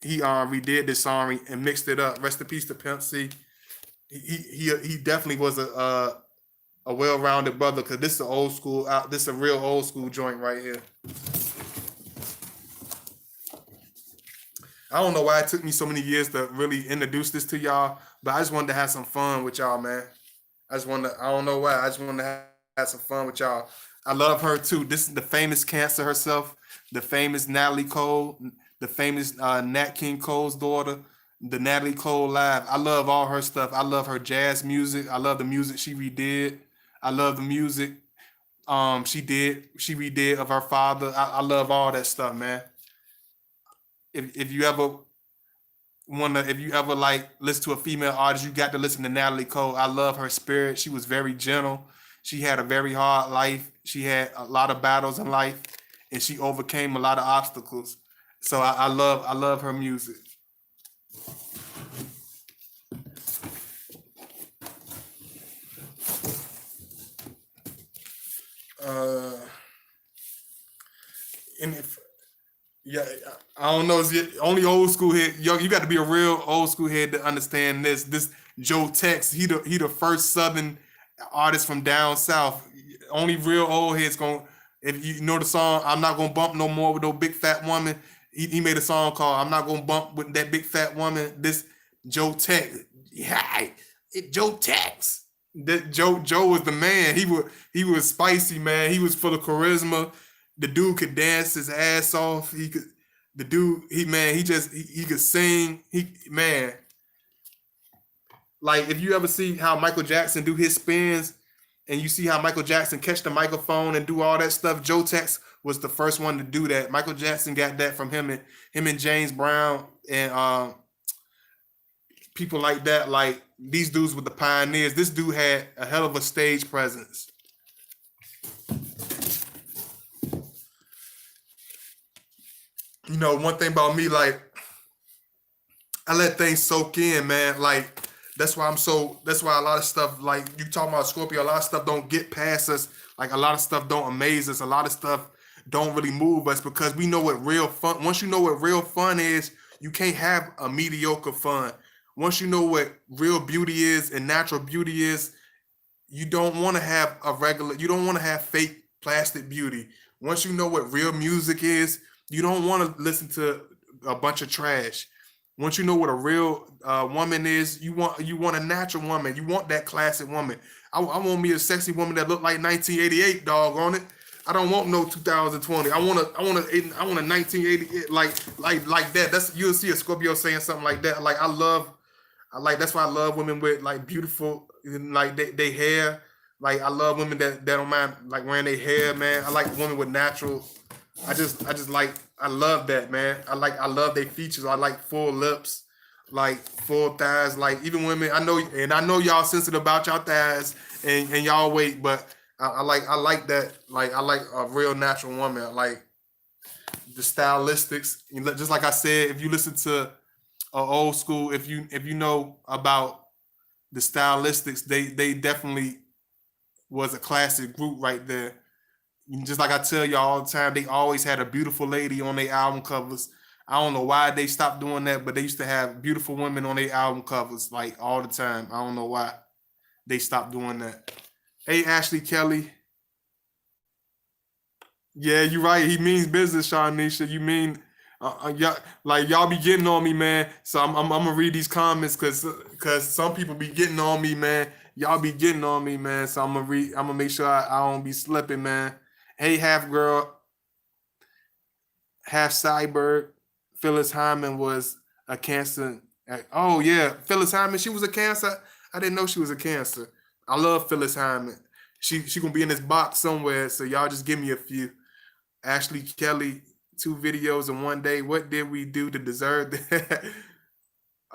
He redid this song and mixed it up. Rest in peace to Pimp C. He definitely was a well-rounded brother, because this is a old school out. This is a real old school joint right here. I don't know why it took me so many years to really introduce this to y'all, but I just wanted to have some fun with y'all, man. I don't know why. I just wanted to have some fun with y'all. I love her too. This is the famous Cancer herself, the famous Natalie Cole, the famous Nat King Cole's daughter, the Natalie Cole Live. I love all her stuff. I love her jazz music. I love the music she redid. I love the music she redid of her father. I love all that stuff, man. If you ever if you ever like listen to a female artist, you got to listen to Natalie Cole. I love her spirit. She was very gentle. She had a very hard life. She had a lot of battles in life, and she overcame a lot of obstacles. So I love her music. Uh, and if Yeah, I don't know. It's only old school head. Yo, you got to be a real old school head to understand this. This Joe Tex, he the first Southern artist from down south. Only real old heads going. If you know the song, I'm not gonna bump no more with no big fat woman. He made a song called "I'm Not Gonna Bump with That Big Fat Woman." This Joe Tex, yeah, Joe Tex. That Joe was the man. He was spicy, man. He was full of charisma. The dude could dance his ass off. He could. The dude, he could sing. Like if you ever see how Michael Jackson do his spins, and you see how Michael Jackson catch the microphone and do all that stuff, Joe Tex was the first one to do that. Michael Jackson got that from him and James Brown and people like that. Like these dudes were the pioneers. This dude had a hell of a stage presence. One thing about me, like I let things soak in, man. Like that's why a lot of stuff, like you talking about Scorpio, a lot of stuff don't get past us. Like a lot of stuff don't amaze us. A lot of stuff don't really move us, because we know what real fun. Once you know what real fun is, you can't have a mediocre fun. Once you know what real beauty is and natural beauty is, you don't want to have you don't want to have fake plastic beauty. Once you know what real music is, you don't want to listen to a bunch of trash. Once you know what a real woman is, you want a natural woman. You want that classic woman. I want me a sexy woman that look like 1988, dog on it. I don't want no 2020. I want a 1988 like that. That's you'll see a Scorpio saying something like that. Like I like that's why I love women with like beautiful like they hair. Like I love women that don't mind like wearing their hair, man. I like women with natural. I just like I love that, man. I love their features. I like full lips, like full thighs. Like even women, I know y'all sensitive about y'all thighs and y'all weight, but I like that. Like I like a real natural woman. Like the stylistics. Just like I said, if you listen to old school, if you know about the stylistics, they definitely was a classic group right there. Just like I tell y'all all the time, they always had a beautiful lady on their album covers. I don't know why they stopped doing that, but they used to have beautiful women on their album covers like all the time. I don't know why they stopped doing that. Hey, Ashley Kelly. Yeah, you're right. He means business, Shanisha. You mean, y'all, like y'all be getting on me, man. So I'm gonna read these comments because some people be getting on me, man. y'all be getting on me, man. So I'm gonna make sure I don't be slipping, man. Hey, half girl, half cyborg. Phyllis Hyman was a Cancer. Oh yeah, Phyllis Hyman. She was a Cancer. I didn't know she was a Cancer. I love Phyllis Hyman. She gonna be in this box somewhere. So y'all just give me a few. Ashley Kelly, 2 videos in one day. What did we do to deserve that?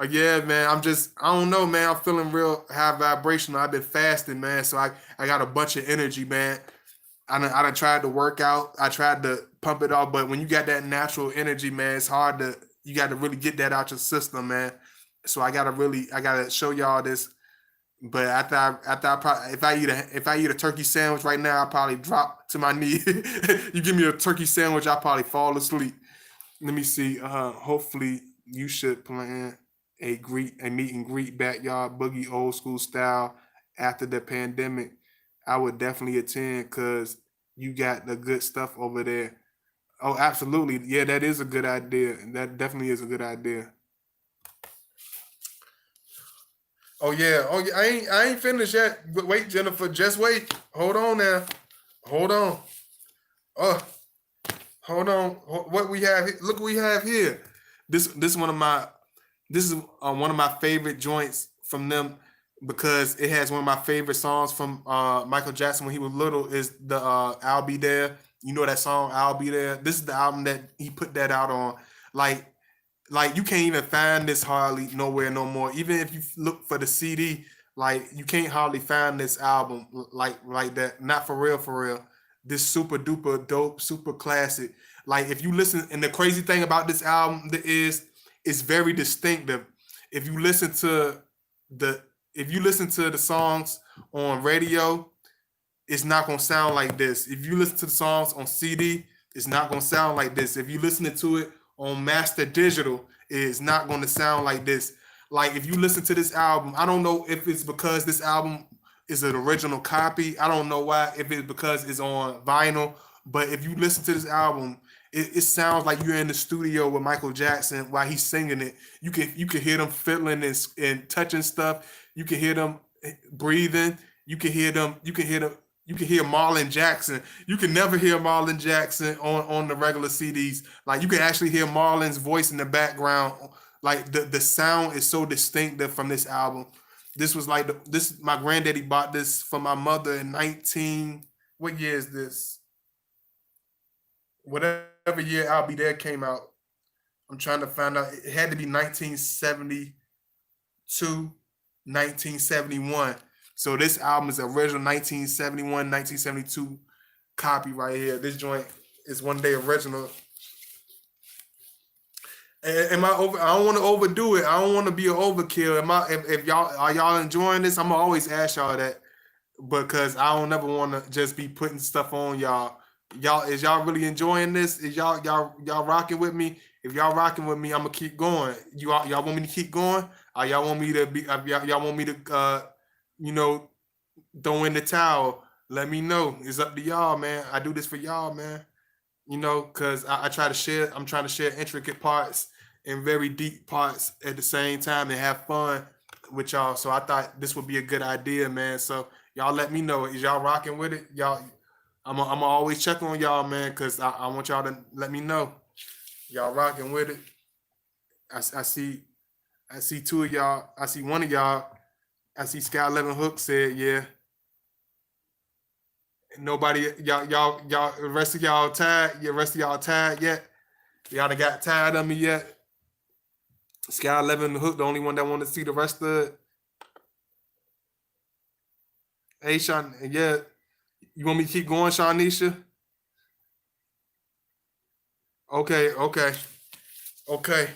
Yeah, man. I don't know, man. I'm feeling real high vibrational. I've been fasting, man. So I got a bunch of energy, man. I done tried to work out. I tried to pump it off, but when you got that natural energy, man, it's hard to, you got to really get that out your system, man. So I gotta show y'all this. But after I probably, if I eat a turkey sandwich right now, I'll probably drop to my knee. You give me a turkey sandwich, I'll probably fall asleep. Let me see. Hopefully you should plan a meet and greet backyard boogie old school style after the pandemic. I would definitely attend because you got the good stuff over there. Oh, absolutely. Yeah, that is a good idea. That definitely is a good idea. Oh yeah. Oh yeah. I ain't finished yet. But wait, Jennifer. Just wait. Hold on now. Hold on. Oh, hold on. What we have? Look what we have here. This one of my this is one of my favorite joints from them because it has one of my favorite songs from Michael Jackson when he was little. Is the "I'll Be There." You know that song "I'll Be There." This is the album that he put that out on. Like you can't even find this hardly nowhere no more. Even if you look for the CD, like you can't hardly find this album like that. Not for real, for real. This super duper dope, super classic. Like if you listen, and the crazy thing about this album is it's very distinctive. If you listen to the if you listen to the songs on radio, it's not gonna sound like this. If you listen to the songs on CD, it's not gonna sound like this. If you listen to it on Master Digital, it's not gonna sound like this. Like if you listen to this album, I don't know if it's because this album is an original copy. I don't know why. If it's because it's on vinyl, but if you listen to this album, it sounds like you're in the studio with Michael Jackson while he's singing it. You can hear them fiddling and touching stuff. You can hear them breathing. You can hear Marlon Jackson. You can never hear Marlon Jackson on the regular CDs. Like you can actually hear Marlon's voice in the background. Like the sound is so distinctive from this album. This was like this. My granddaddy bought this for my mother in 19. What year is this? Whatever year "I'll Be There" came out. I'm trying to find out. It had to be 1972, 1971. So this album is the original 1971, 1972 copy right here. This joint is one day original. Am I over? I don't want to overdo it. I don't want to be an overkill. If y'all are y'all enjoying this? I'm gonna always ask y'all that because I don't ever want to just be putting stuff on y'all. Is y'all really enjoying this? Is y'all rocking with me? If y'all rocking with me, I'm gonna keep going. Y'all want me to keep going? Y'all want me to be? Y'all want me to you know, throw in the towel? Let me know. It's up to y'all, man. I do this for y'all, man. Because I try to share. I'm trying to share intricate parts and very deep parts at the same time and have fun with y'all. So I thought this would be a good idea, man. So y'all let me know. Is y'all rocking with it? Y'all, I'm always check on y'all, man, because I want y'all to let me know. Y'all rocking with it. I see two of y'all. I see one of y'all. I see Sky 11 Hook said, yeah. Nobody, y'all, the rest of y'all tired? The rest of y'all tired yet? Y'all done got tired of me yet? Sky 11 Hook, the only one that want to see the rest of it. Hey, Sean, yeah. You want me to keep going, Shawnisha? Okay. Okay.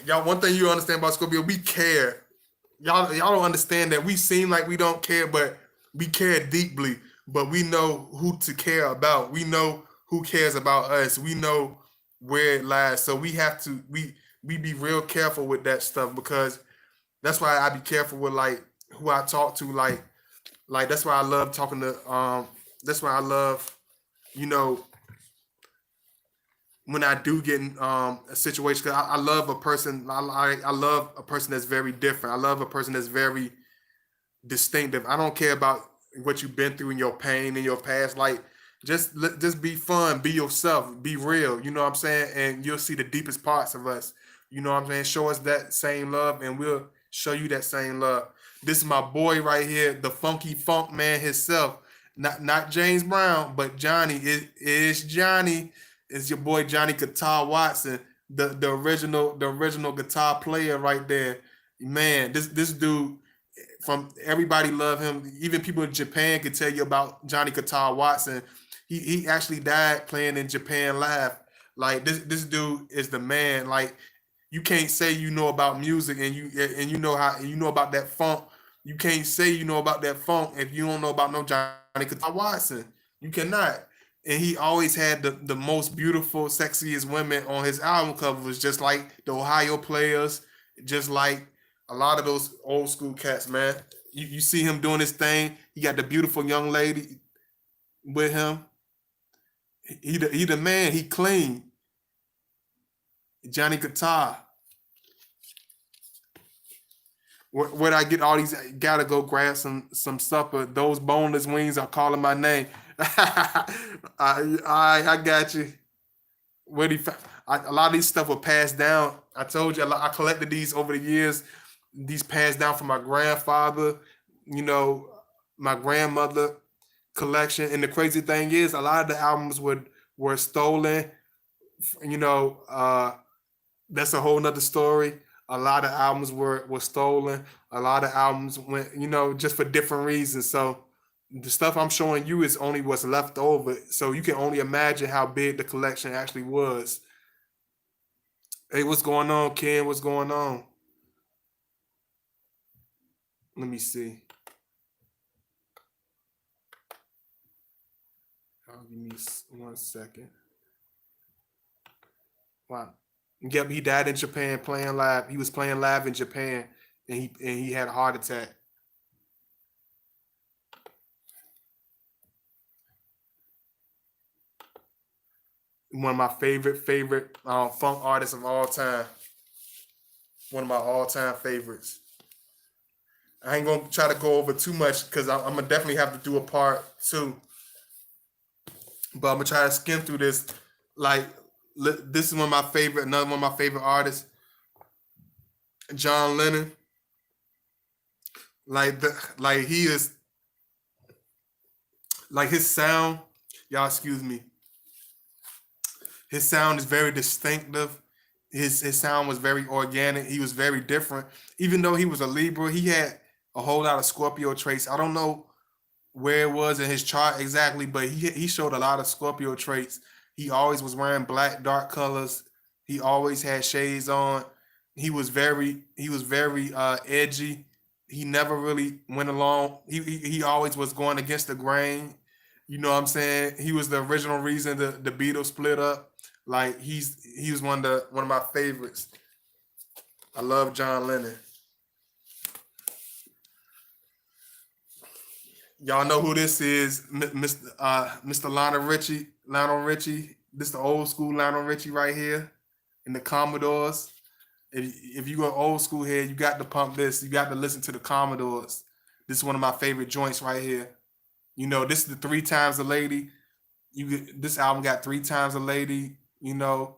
Y'all, one thing you understand about Scorpio, we care. Y'all don't understand that we seem like we don't care, but we care deeply. But we know who to care about. We know who cares about us. We know where it lies. So we have to we be real careful with that stuff because that's why I be careful with like who I talk to. Like that's why I love talking to that's why I love, you know, when I do get in a situation, because I love a person. I love a person that's very different. I love a person that's very distinctive. I don't care about what you've been through in your pain in your past. Like just be fun, be yourself, be real. You know what I'm saying? And you'll see the deepest parts of us. You know what I'm saying? Show us that same love, and we'll show you that same love. This is my boy right here, the funky funk man himself. Not James Brown, but Johnny. It is Johnny. It's your boy Johnny Guitar Watson, the original guitar player right there. Man, this dude, from everybody love him. Even people in Japan could tell you about Johnny Guitar Watson. He actually died playing in Japan live. Like this dude is the man. Like you can't say you know about music and you know how and you know about that funk. You can't say you know about that funk if you don't know about no Johnny Guitar Watson. You cannot. And he always had the most beautiful, sexiest women on his album covers, just like the Ohio Players, just like a lot of those old school cats, man. You see him doing his thing. He got the beautiful young lady with him. He the man. He clean. Johnny Guitar. Where'd I get all these? Gotta go grab some supper. Those boneless wings are calling my name. I got you. Where a lot of these stuff were passed down. I told you I collected these over the years. These passed down from my grandfather, you know, my grandmother collection. And the crazy thing is, a lot of the albums were stolen. You know, that's a whole nother story. A lot of albums were stolen. A lot of albums went, you know, just for different reasons. So the stuff I'm showing you is only what's left over. So you can only imagine how big the collection actually was. Hey, what's going on, Ken? What's going on? Let me see. Give me 1 second. Wow. Yep, he died in Japan playing live. He was playing live in Japan, and he had a heart attack. One of my favorite funk artists of all time. One of my all-time favorites. I ain't gonna try to go over too much because I'm gonna definitely have to do a part 2. But I'm gonna try to skim through this. Like this is another one of my favorite artists, John Lennon. Like he is like his sound. Y'all excuse me. His sound is very distinctive. His sound was very organic. He was very different. Even though he was a Libra, he had a whole lot of Scorpio traits. I don't know where it was in his chart exactly, but he showed a lot of Scorpio traits. He always was wearing black, dark colors. He always had shades on. He was very edgy. He never really went along. He always was going against the grain. You know what I'm saying? He was the original reason the Beatles split up. Like he was one of my favorites. I love John Lennon. Y'all know who this is, Mr. Lionel Richie. Lionel Richie. This is the old school Lionel Richie right here in the Commodores. If you go old school here, you got to pump this. You got to listen to the Commodores. This is one of my favorite joints right here. You know, this is the 3 Times a Lady. This album got 3 Times a Lady. You know,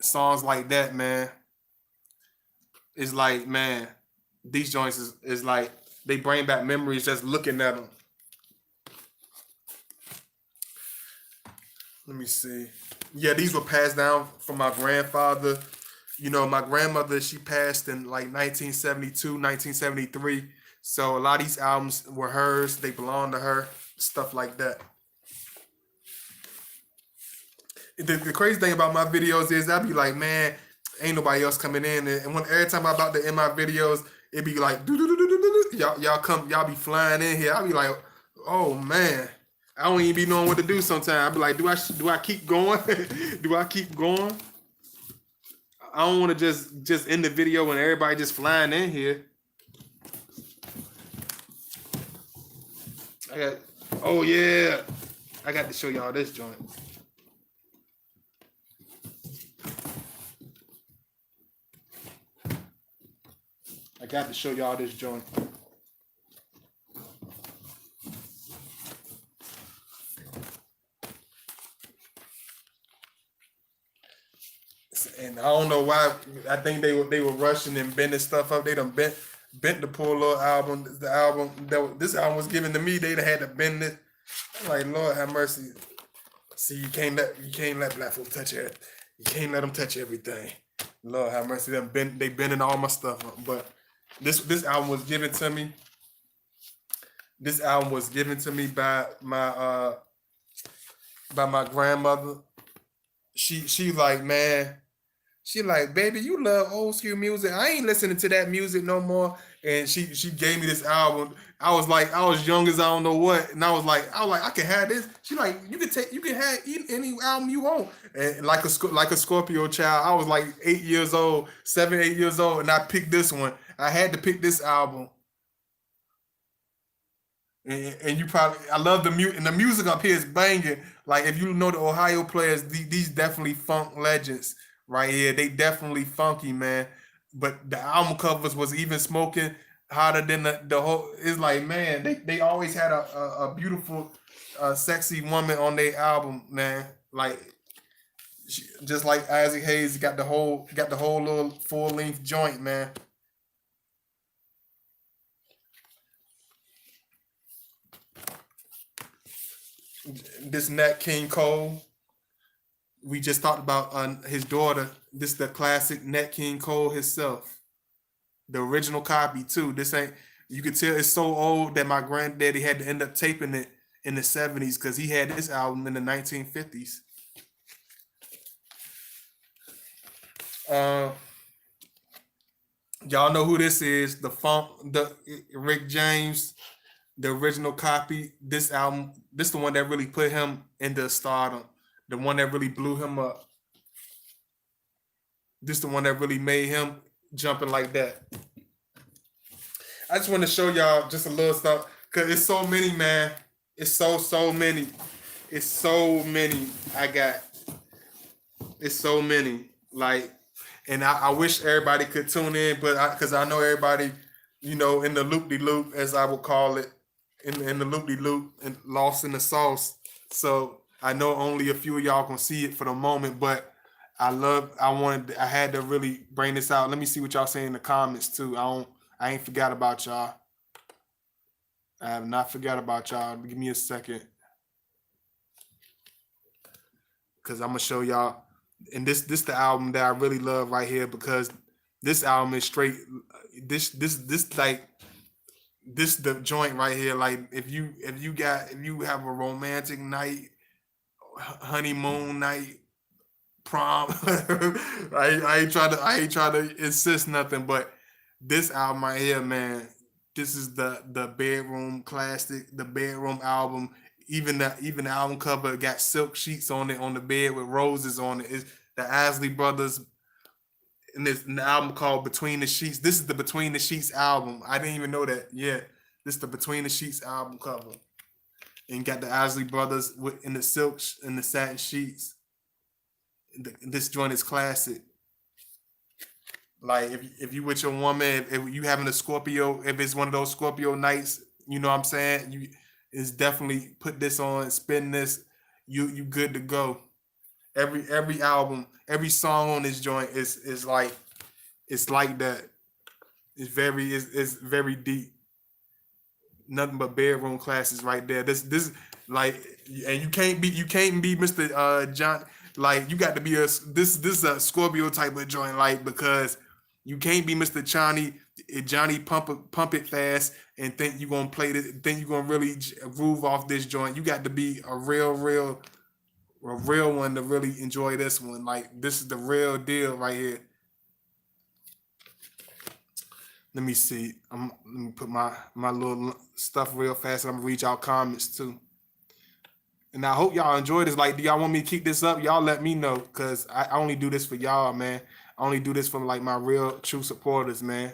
songs like that, man. It's like, man, these joints is like they bring back memories just looking at them. Let me see. Yeah, these were passed down from my grandfather. You know, my grandmother, she passed in like 1972, 1973. So a lot of these albums were hers. They belong to her. Stuff like that. The crazy thing about my videos is I'd be like, man, ain't nobody else coming in. And every time I'm about to end my videos, it'd be like, y'all be flying in here. I'll be like, oh man, I don't even be knowing what to do sometimes. I'll be like, do I keep going? Do I keep going? I don't want to just end the video when everybody just flying in here. Oh yeah, I got to show y'all this joint. I got to show y'all this joint. I don't know why. I think they were rushing and bending stuff up. They done bent the poor little album. The album this album was given to me. They done had to bend it. I'm like, Lord have mercy. See, you can't let black folks touch it. You can't let them touch everything. Lord have mercy. They bending all my stuff up. But this album was given to me. This album was given to me by my grandmother. She like, man, she like, baby, you love old school music. I ain't listening to that music no more. And she gave me this album. I was young as I don't know what, and I was like, I can have this. She like, you can have any album you want. And like a Scorpio child, I was like 8 years old, 7, 8 years old, and I picked this one. I had to pick this album. And you probably, I love the music, and the music up here is banging. Like, if you know the Ohio players, these definitely funk legends right here. They definitely funky, man. But the album covers was even smoking hotter than the whole. It's like, man, they always had a beautiful, sexy woman on their album, man. Like, just like Isaac Hayes got the whole little full length joint, man. This Nat King Cole. We just talked about his daughter. This is the classic Nat King Cole himself. The original copy too. This ain't, you can tell it's so old that my granddaddy had to end up taping it in the 70s because he had this album in the 1950s. Y'all know who this is. The Rick James, the original copy. This album, this the one that really put him into stardom. The one that really blew him up. This the one that really made him jumping like that. I just want to show y'all just a little stuff because it's so many, man. It's so many. It's so many. It's so many. Like, and I wish everybody could tune in, but because I know everybody, in the loop-de-loop, as I would call it, in the loop-de-loop and lost in the sauce. So I know only a few of y'all can see it for the moment, but I had to really bring this out. Let me see what y'all say in the comments too. I ain't forgot about y'all. I have not forgot about y'all. Give me a second. Cause I'm gonna show y'all. And this the album that I really love right here because this album is straight. This like this the joint right here. Like if you have a romantic night, honeymoon night, prom. I ain't trying to insist nothing, but this album right here, man. This is the bedroom classic, the bedroom album. Even the album cover got silk sheets on it on the bed with roses on it. It's the Ashley brothers, and there's an album called Between the Sheets. This is the Between the Sheets album. I didn't even know that. Yeah, this is the Between the Sheets album cover, and got the Ashley brothers in the silk and the satin sheets. This joint is classic. Like if you with your woman, if you having a Scorpio, if it's one of those Scorpio nights, you know what I'm saying? You is definitely put this on, spin this, you good to go. Every album, every song on this joint is like that. It's very deep. Nothing but bedroom classes right there. This like, and you can't be Mr. John. Like, you got to be this is a Scorpio type of joint, like, because you can't be Mr. Johnny pump it fast and think you're gonna play this, think you're gonna really groove off this joint. You got to be a real one to really enjoy this one. Like, this is the real deal right here. Let me see. Let me put my little stuff real fast. I'm gonna read y'all comments too. And I hope y'all enjoy this. Like, do y'all want me to keep this up? Y'all let me know, because I only do this for y'all, man. I only do this for like my real true supporters, man.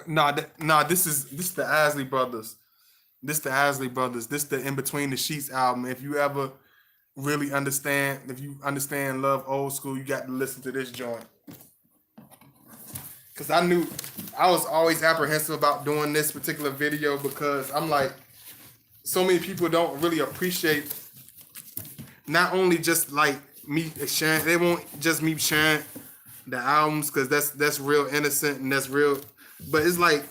Nah, this the Ashley brothers. This the Ashley brothers. This the In Between the Sheets album. If you ever really understand, if you understand love old school, you got to listen to this joint. Cause I was always apprehensive about doing this particular video because I'm like, so many people don't really appreciate not only just like me sharing, they won't just me sharing the albums because that's real innocent and that's real, but it's like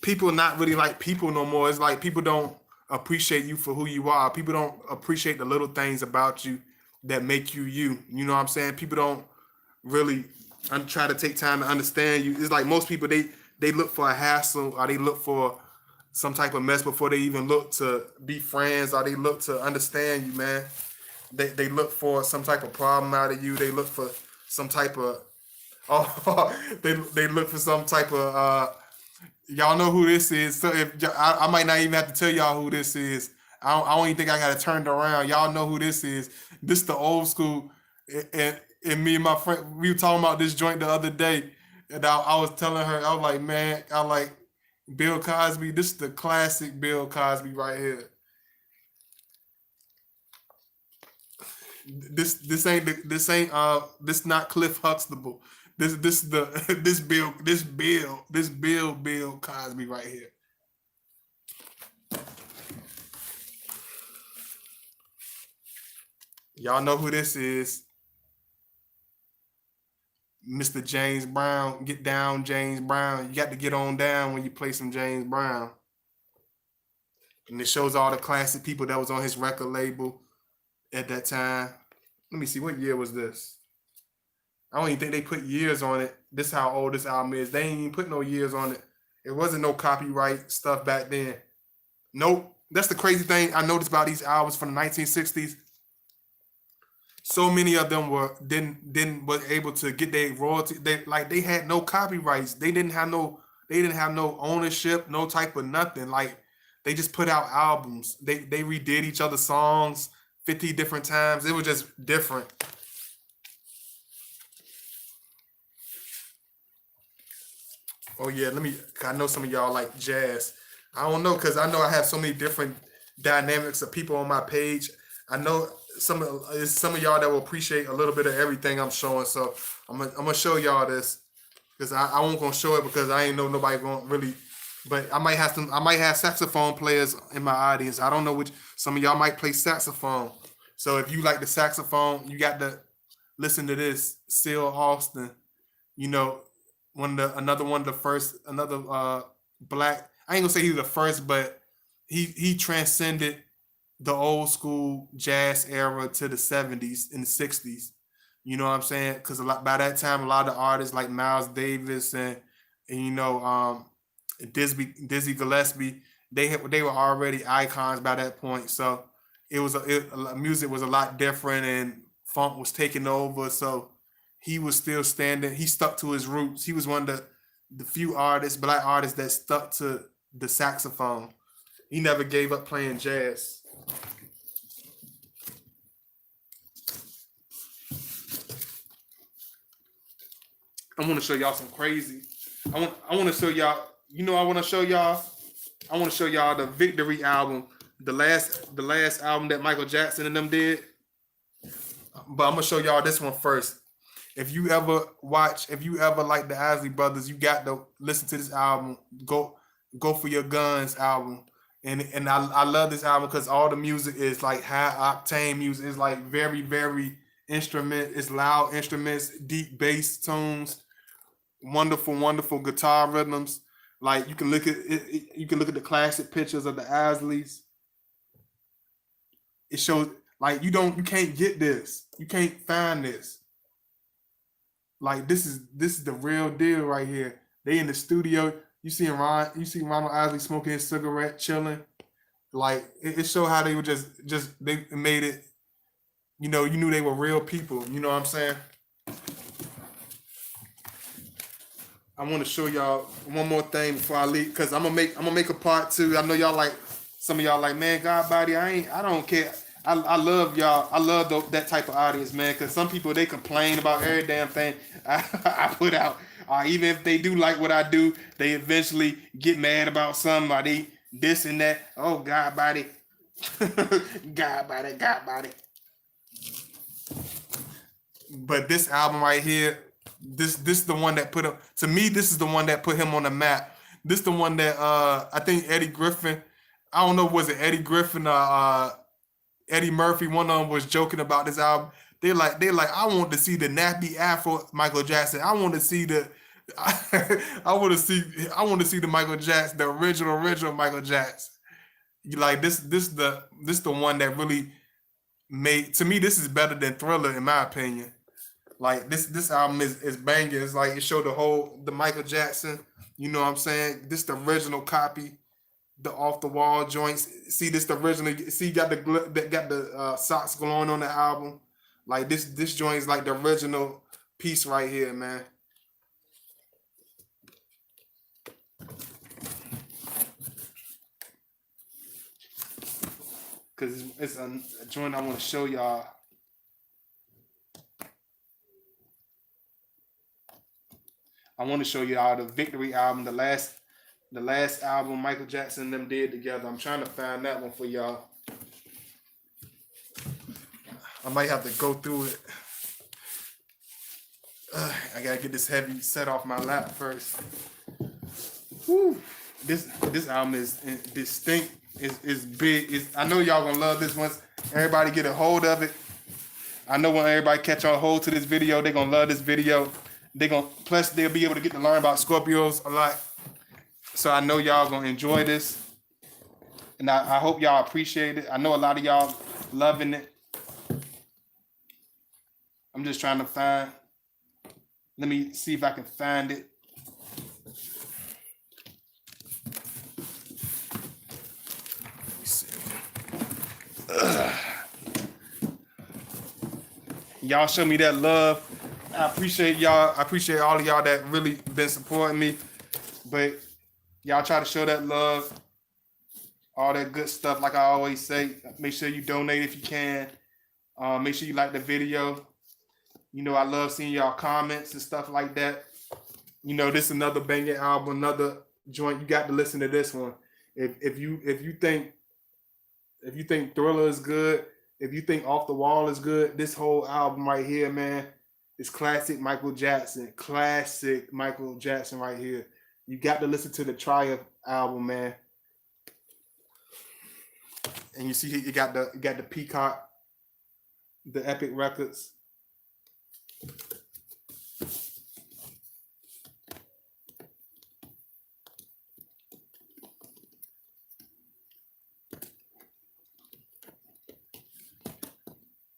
people not really like people no more. It's like people don't appreciate you for who you are. People don't appreciate the little things about you that make you you. You know what I'm saying? People don't really try to take time to understand you. It's like most people they look for a hassle or they look for some type of mess before they even look to be friends or they look to understand you, man. They look for some type of problem out of you. They look for some type of they look for some type of y'all know who this is. So if I might not even have to tell y'all who this is. I don't even think I got to turn it around. Y'all know who this is. This the old school. And me and my friend, we were talking about this joint the other day. And I was telling her, I was like, man, I like Bill Cosby. This is the classic Bill Cosby right here. This not Cliff Huxtable. This the Bill Cosby right here. Y'all know who this is. Mr. James Brown. Get down, James Brown. You got to get on down when you play some James Brown. And it shows all the classic people that was on his record label at that time. Let me see, what year was this? I don't even think they put years on it. This is how old this album is. They ain't even put no years on it. It wasn't no copyright stuff back then. Nope. That's the crazy thing I noticed about these albums from the 1960s. So many of them didn't was able to get their royalty. They had no copyrights. They didn't have no ownership, no type of nothing. Like they just put out albums. They redid each other's songs 50 different times. It was just different. Oh yeah, I know some of y'all like jazz. I don't know because I know I have so many different dynamics of people on my page. I know some of y'all that will appreciate a little bit of everything I'm showing. So I'm gonna show y'all this because I won't gonna show it because I ain't know nobody gonna really. But I might have saxophone players in my audience. I don't know which. Some of y'all might play saxophone. So if you like the saxophone, you got to listen to this. Seal Austin. You know, another black. I ain't gonna say he was the first, but he transcended the old school jazz era to the 70s and the 60s. You know what I'm saying? Because by that time, a lot of artists like Miles Davis and Dizzy Gillespie, they were already icons by that point. So music was a lot different and funk was taking over. So he was still standing. He stuck to his roots. He was one of the few black artists that stuck to the saxophone. He never gave up playing jazz. I want to show y'all some crazy. I want to show y'all. I want to show y'all the Victory album, the last album that Michael Jackson and them did. But I'm gonna show y'all this one first. If you ever like the Ashley Brothers, you got to listen to this album. Go for Your Guns album. And I love this album because all the music is like high octane music. It's like very, very it's loud instruments, deep bass tones, wonderful, wonderful guitar rhythms. Like you can look at it, you can look at the classic pictures of the Ashleys. It shows like you can't get this. You can't find this. Like this is the real deal right here. They in the studio. You see Ronald Ashley smoking his cigarette, chilling. Like it showed how they were just they made it. You knew they were real people. You know what I'm saying? I want to show y'all one more thing before I leave, because I'm gonna make a part two. I know y'all like some of y'all like, man, God body, I don't care. I love y'all. I love that type of audience, man. Because some people they complain about every damn thing I put out. Even if they do like what I do, they eventually get mad about somebody, this and that. Oh God, body, God body, God body. But this album right here, this is the one that put him. To me, this is the one that put him on the map. This the one that I think Eddie Griffin. I don't know, was it Eddie Griffin or Eddie Murphy? One of them was joking about this album. They like, I want to see the nappy Afro Michael Jackson. I want to see the, I want to see the Michael Jackson, the original Michael Jackson. Like this the one that really made, to me, this is better than Thriller in my opinion. Like this album is banging. It's like it showed the Michael Jackson. You know what I'm saying? This the original copy, the off the wall joints. See this the original. See got the socks glowing on the album. Like this joint is like the original piece right here, man. Cause it's a joint I want to show y'all. I want to show y'all the Victory album, the last album Michael Jackson and them did together. I'm trying to find that one for y'all. I might have to go through it. I gotta get this heavy set off my lap first. Woo. This album is distinct. Is big. I know y'all gonna love this once everybody get a hold of it. I know when everybody catch on hold to this video, they're gonna love this video. Plus they'll be able to get to learn about Scorpios a lot. So I know y'all gonna enjoy this. And I hope y'all appreciate it. I know a lot of y'all loving it. I'm just trying to find. Let me see if I can find it. Let me see. Y'all show me that love. I appreciate y'all. I appreciate all of y'all that really been supporting me. But y'all try to show that love. All that good stuff, like I always say. Make sure you donate if you can. Make sure you like the video. You know, I love seeing y'all comments and stuff like that. You know, this is another banging album, another joint. You got to listen to this one. If you think Thriller is good, if you think Off the Wall is good, this whole album right here, man, is classic Michael Jackson. Classic Michael Jackson right here. You got to listen to the Triumph album, man. And you see you got the Peacock, the Epic Records.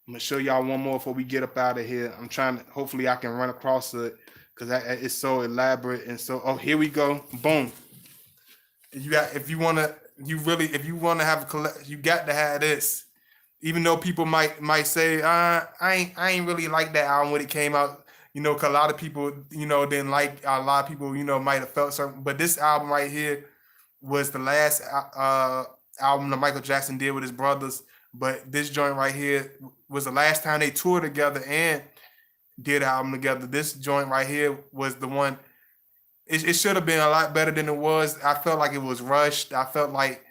I'm gonna show y'all one more before we get up out of here. I'm trying to, hopefully I can run across it because it's so elaborate and so. Oh, here we go. Boom. You got, if you want to have a collect, you got to have this. Even though people might say, I ain't really like that album when it came out, you know, because a lot of people, you know, didn't like, a lot of people, you know, might have felt certain. But this album right here was the last album that Michael Jackson did with his brothers. But this joint right here was the last time they toured together and did an album together. This joint right here was the one. It should have been a lot better than it was. I felt like it was rushed. I felt like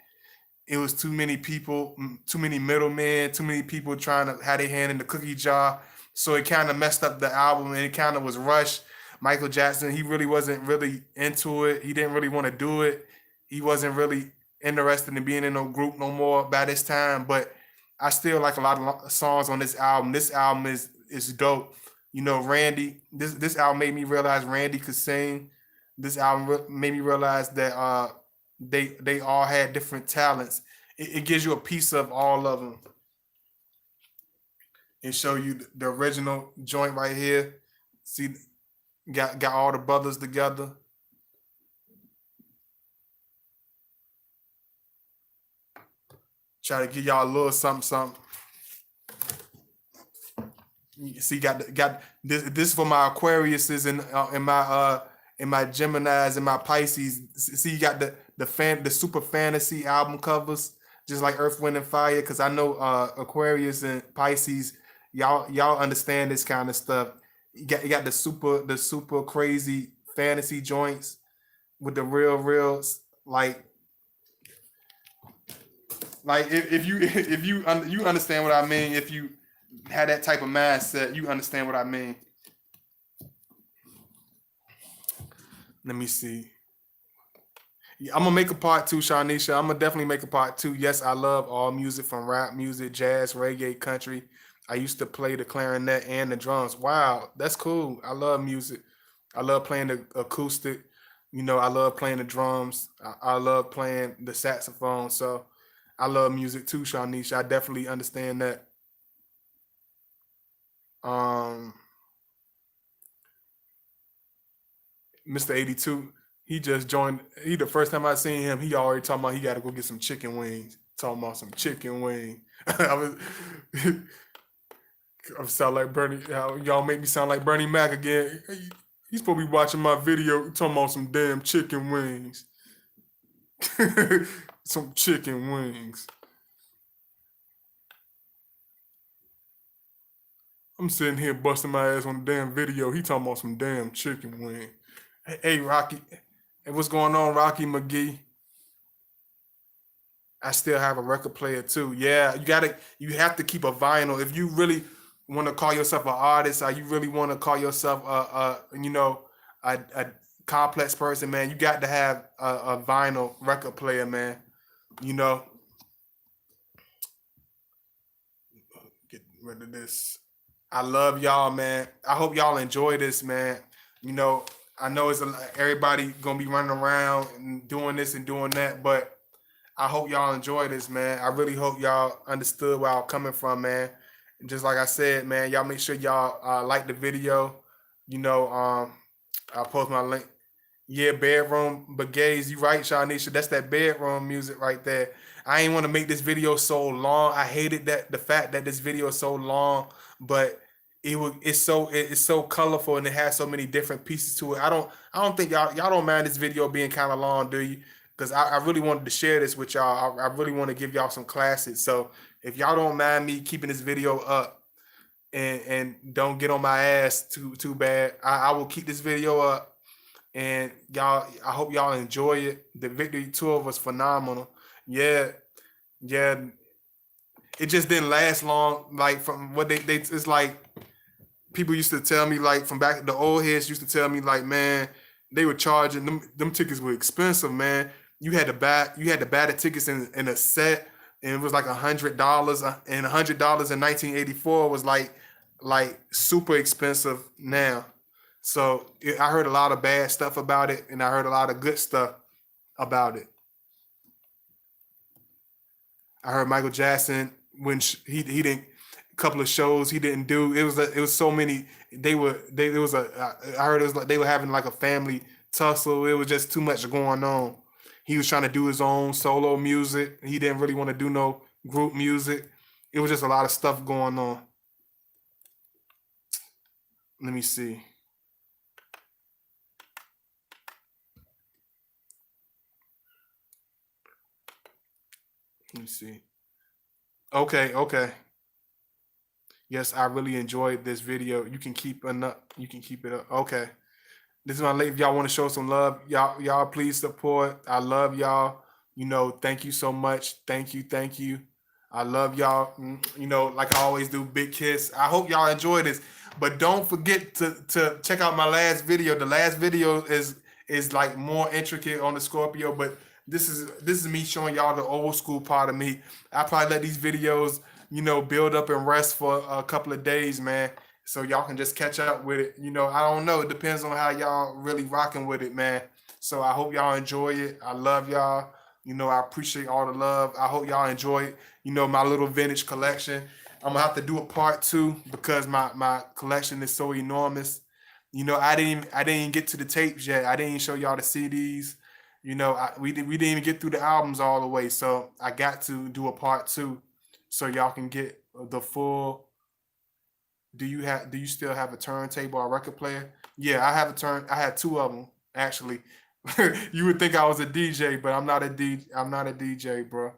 it was too many people, too many middlemen, too many people trying to have their hand in the cookie jar. So it kind of messed up the album and it kind of was rushed. Michael Jackson, he really wasn't really into it. He didn't really want to do it. He wasn't really interested in being in no group no more by this time. But I still like a lot of songs on this album. This album is dope. You know, Randy, this album made me realize Randy could sing. This album made me realize that they all had different talents. It gives you a piece of all of them. And show you the original joint right here. See, got all the brothers together. Try to give y'all a little something. You see, got this for my Aquariuses and my Geminis and my Pisces. See, you got the super fantasy album covers. just like Earth, Wind, and Fire. Because I know Aquarius and Pisces, y'all understand this kind of stuff. You got the super crazy fantasy joints with the reals. Like if you you understand what I mean. If you had that type of mindset, you understand what I mean. Let me see. Yeah, I'm gonna make a part two, Shanisha. I'm gonna definitely make a part two. Yes, I love all music from rap music, jazz, reggae, country. I used to play the clarinet and the drums. Wow, that's cool. I love music. I love playing the acoustic. I love playing the drums. I love playing the saxophone. So I love music too, Shanisha. I definitely understand that. Um, Mr. 82, he just joined. He the first time I seen him, he already talking about he got to go get some chicken wings. Talking about some chicken wing. I was, I sound like Bernie. Y'all make me sound like Bernie Mac again. He's supposed to be watching my video talking about some damn chicken wings. Some chicken wings. I'm sitting here busting my ass on the damn video. He talking about some damn chicken wing. Hey, Rocky. Hey, what's going on, Rocky McGee? I still have a record player too. Yeah, you have to keep a vinyl. If you really want to call yourself an artist, or you really want to call yourself a complex person, man, you got to have a vinyl record player, man. You know, get rid of this. I love y'all, man. I hope y'all enjoy this, man. You know, I know everybody gonna be running around and doing this and doing that, but I hope y'all enjoy this, man. I really hope y'all understood where I'm coming from, man. And just like I said, man, y'all make sure y'all like the video. I'll post my link. Yeah, bedroom bagays. You right, Shanisha. That's that bedroom music right there. I ain't want to make this video so long. I hated that the fact that this video is so long, but it's so colorful and it has so many different pieces to it. I don't think y'all don't mind this video being kind of long, do you? Because I really wanted to share this with y'all. I really want to give y'all some classics. So if y'all don't mind me keeping this video up and don't get on my ass too bad, I will keep this video up. And y'all, I hope y'all enjoy it. The victory tour was phenomenal. Yeah, yeah. It just didn't last long. Like from what they it's like people used to tell me, like from back the old heads used to tell me, like, man, they were charging them tickets were expensive, man. You had to buy the tickets in a set, and it was like $100, and $100 in 1984 was like super expensive now. So I heard a lot of bad stuff about it, and I heard a lot of good stuff about it. I heard Michael Jackson when he didn't a couple of shows he didn't do. It was so many. It was a I heard it was like they were having like a family tussle. It was just too much going on. He was trying to do his own solo music. He didn't really want to do no group music. It was just a lot of stuff going on. Let me see. Let me see. Okay. Yes, I really enjoyed this video. You can keep up. You can keep it up. Okay. This is my late. If y'all want to show some love, y'all please support. I love y'all. Thank you so much. Thank you. I love y'all. Like I always do, big kiss. I hope y'all enjoy this. But don't forget to check out my last video. The last video is like more intricate on the Scorpio, but this is me showing y'all the old school part of me. I probably let these videos, build up and rest for a couple of days, man, so y'all can just catch up with it. I don't know. It depends on how y'all really rocking with it, man. So I hope y'all enjoy it. I love y'all. I appreciate all the love. I hope y'all enjoy, my little vintage collection. I'm gonna have to do a part two because my collection is so enormous. I didn't get to the tapes yet. I didn't show y'all the CDs. We didn't even get through the albums all the way. So I got to do a part two so y'all can get the full. Do you still have a turntable or record player? Yeah, I had two of them actually. You would think I was a DJ, but I'm not a DJ, bro.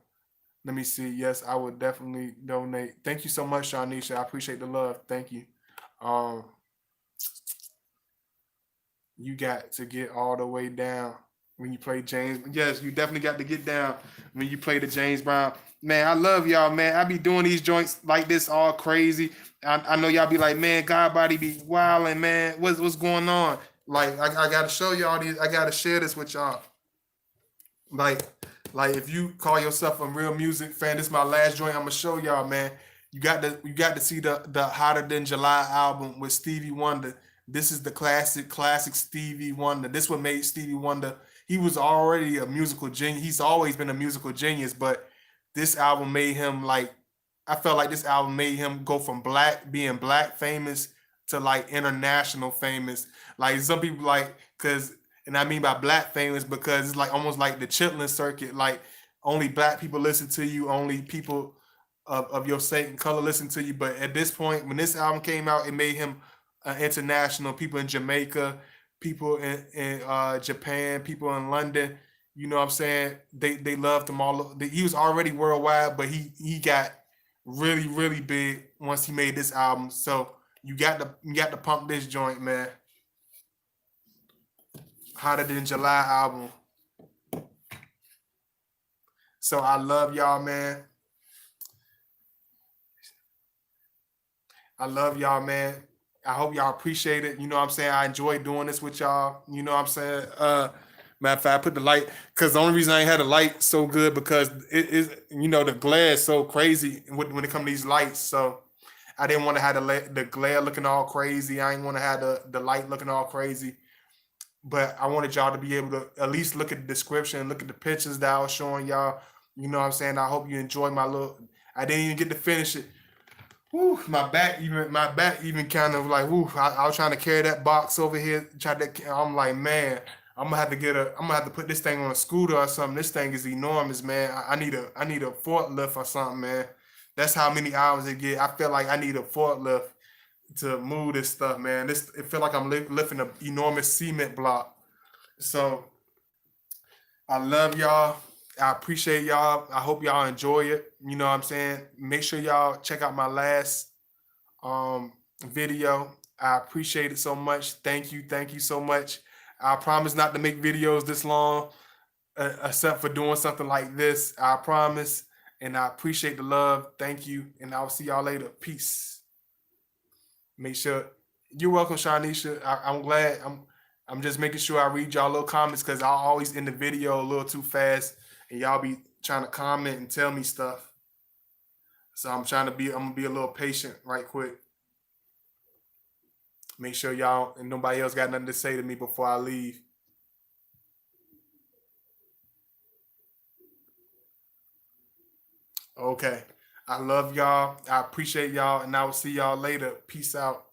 Let me see. Yes, I would definitely donate. Thank you so much, Shanisha. I appreciate the love. Thank you. Um, you got to get all the way down when you play James. Yes, you definitely got to get down when you play the James Brown. Man, I love y'all, man. I be doing these joints like this all crazy. I know y'all be like, man, God body be wilding, man. What's going on? Like, I gotta show y'all these. I gotta share this with y'all. Like, like if you call yourself a real music fan, this is my last joint. I'm gonna show y'all, man. You got to see the Hotter Than July album with Stevie Wonder. This is the classic Stevie Wonder. This what made Stevie Wonder. He was already a musical genius. He's always been a musical genius, but this album made him like. I felt like this album made him go from being black famous to like international famous. Like some people like, cause and I mean by black famous because it's like almost like the Chitlin circuit. Like only black people listen to you, only people of your same color listen to you. But at this point, when this album came out, it made him international. People in Jamaica, people in Japan, people in London. You know what I'm saying? They loved him all. He was already worldwide, but he got really big once he made this album. So you got to pump this joint, man. Hotter Than July album. So I love y'all, man. I love y'all, man. I hope y'all appreciate it. You know what I'm saying? I enjoy doing this with y'all. You know what I'm saying? Matter of fact, I put the light because the only reason I ain't had the light so good because it is, the glare is so crazy when it comes to these lights. So I didn't want to have the glare looking all crazy. I didn't want to have the light looking all crazy. But I wanted y'all to be able to at least look at the description, look at the pictures that I was showing y'all. You know what I'm saying? I hope you enjoy my little. I didn't even get to finish it. Whew, my back even kind of like, whew, I was trying to carry that box over here. I'm like, man, I'm gonna have to put this thing on a scooter or something. This thing is enormous, man. I need a forklift or something, man. That's how many hours it get. I feel like I need a forklift to move this stuff, man. It feel like I'm lifting an enormous cement block. So I love y'all. I appreciate y'all. I hope y'all enjoy it. You know what I'm saying? Make sure y'all check out my last um video. I appreciate it so much. Thank you so much. I promise not to make videos this long, except for doing something like this. I promise. And I appreciate the love. Thank you. And I'll see y'all later. Peace. Make sure you're welcome, Shanisha. I'm glad. I'm just making sure I read y'all little comments because I always end the video a little too fast, and y'all be trying to comment and tell me stuff. So I'm gonna be a little patient, right quick. Make sure y'all and nobody else got nothing to say to me before I leave. Okay. I love y'all. I appreciate y'all, and I will see y'all later. Peace out.